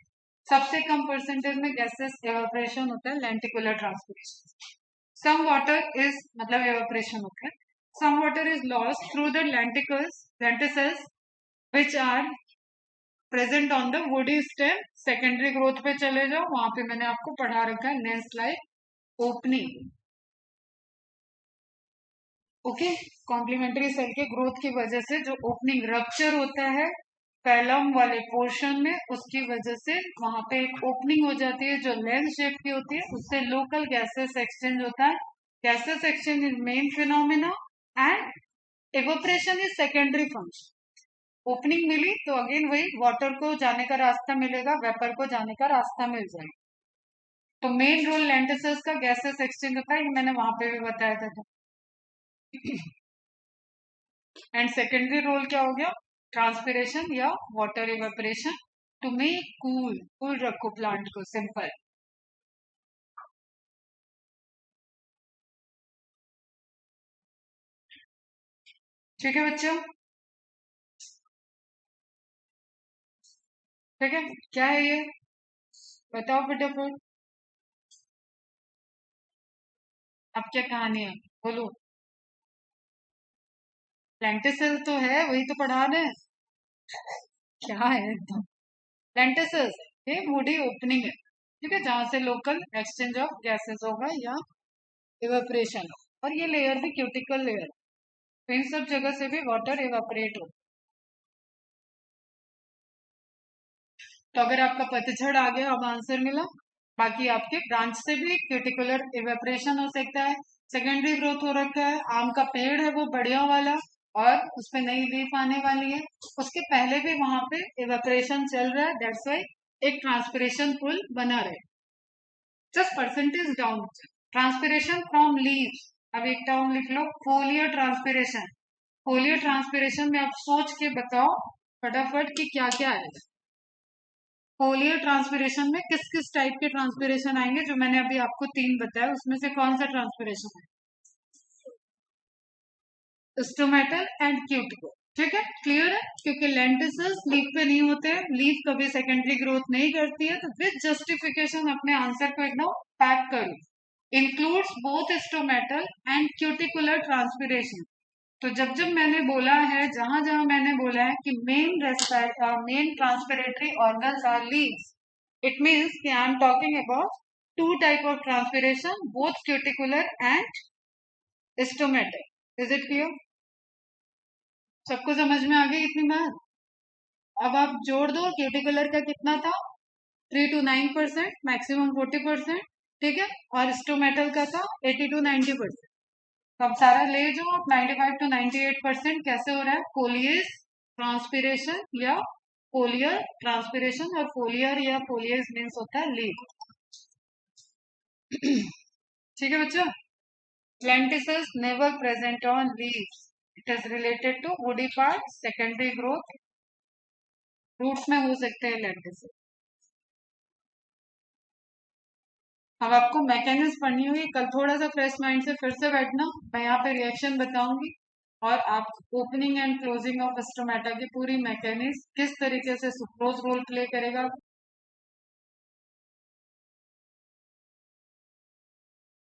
सबसे कम परसेंटेज में गैसेस एवापोरेशन होता है, lenticular transpiration. Some water is, मतलब एवापोरेशन होता है, some water is lost through the lenticels, lenticels which are present on the woody stem. Secondary growth पे चले जाओ, वहां पे मैंने आपको पढ़ा रखा है nest like opening. Okay, complementary cell के ग्रोथ की वजह से जो ओपनिंग रप्चर होता है फैलम वाले पोर्शन में, उसकी वजह से वहां पे एक ओपनिंग हो जाती है जो लेंस शेप की होती है, उससे लोकल गैसेस एक्सचेंज होता है। Gases exchange is main phenomena and evaporation is secondary function. Opening मिली तो अगेन वही वाटर को जाने का रास्ता मिलेगा, वेपर को जाने का रास्ता मिल जाएगा। तो मेन रोल लेंटिसल्स का गैसेस एक्सचेंज होता है, ये मैंने वहां पे भी बताया था। एंड सेकेंडरी रोल क्या हो गया, ट्रांसपिरेशन या water evaporation to make cool. Cool रखो प्लांट को, सिंपल। ठीक है बच्चों, ठीक है। क्या है ये, बताओ फटाफट। अब क्या कहानी है, बोलो। लेंटिसल तो है, वही तो पढ़ा रहे हैं। क्या है एकदम, लेंटिसल्स ये वुडी ओपनिंग है, ठीक है, जहां से लोकल एक्सचेंज ऑफ गैसेस होगा या इवेपरेशन हो। और ये लेयर भी क्यूटिकल लेयर, तो इन सब जगह से भी वाटर इवेपरेट हो। तो अगर आपका पतझड़ आ गया, अब आंसर मिला। बाकी आपके ब्रांच से भी क्यूटिकुलर इवेपरेशन हो सकता है, सेकेंडरी ग्रोथ हो रखा है, आम का पेड़ है वो बढ़िया वाला और उसपे नई लीफ आने वाली है, उसके पहले भी वहां पे इवेपरेशन चल रहा है, दैट्स वाई एक ट्रांसपिरेशन पुल बना रहे। Just percentage down, transpiration from leaves. अब एक टर्म लिख लो, फोलियर ट्रांसपिरेशन। फोलियर ट्रांसपिरेशन में आप सोच के बताओ फटाफट कि क्या क्या है। फोलियर ट्रांसपिरेशन में किस किस टाइप के ट्रांसपिरेशन आएंगे, जो मैंने अभी आपको तीन बताया उसमें से कौन सा ट्रांसपिरेशन है, स्टोमेटल एंड क्यूटिकल। ठीक है, क्लियर है, क्योंकि लेंटिसल्स लीफ पे नहीं होते हैं, लीफ कभी सेकेंडरी ग्रोथ नहीं करती है, तो विद जस्टिफिकेशन अपने आंसर को एकदम पैक करो, includes both stomatal and cuticular transpiration. तो जब जब मैंने बोला है, जहां जहां मैंने बोला है कि main transpiratory organs are leaves, it means कि I am talking about two type of transpiration, both cuticular and stomatal. Is it clear? सबको समझ में आ गई इतनी बात। अब आप जोड़ दो, क्यूटिकुलर का कितना था, 3 to 9%, मैक्सिमम 40%, ठीक है, और स्टोमेटल का था 80 to 90%। तो अब सारा ले जाओ आप, 95 to 98% कैसे हो रहा है, फोलियस ट्रांसपिरेशन या फोलियर ट्रांसपिरेशन, और फोलियर या फोलियस मीन्स होता है लीफ। ठीक है बच्चों, lenticels never present on leaves. It is related to woody part, secondary growth, roots में हो सकते हैं लेंटिसिल। अब आपको मैकेनिज्म पढ़नी होगी, कल थोड़ा सा फ्रेश माइंड से फिर से बैठना, मैं यहाँ पे रिएक्शन बताऊंगी और आप opening and closing of stomata की पूरी मैकेनिज्म किस तरीके से सुक्रोज रोल प्ले करेगा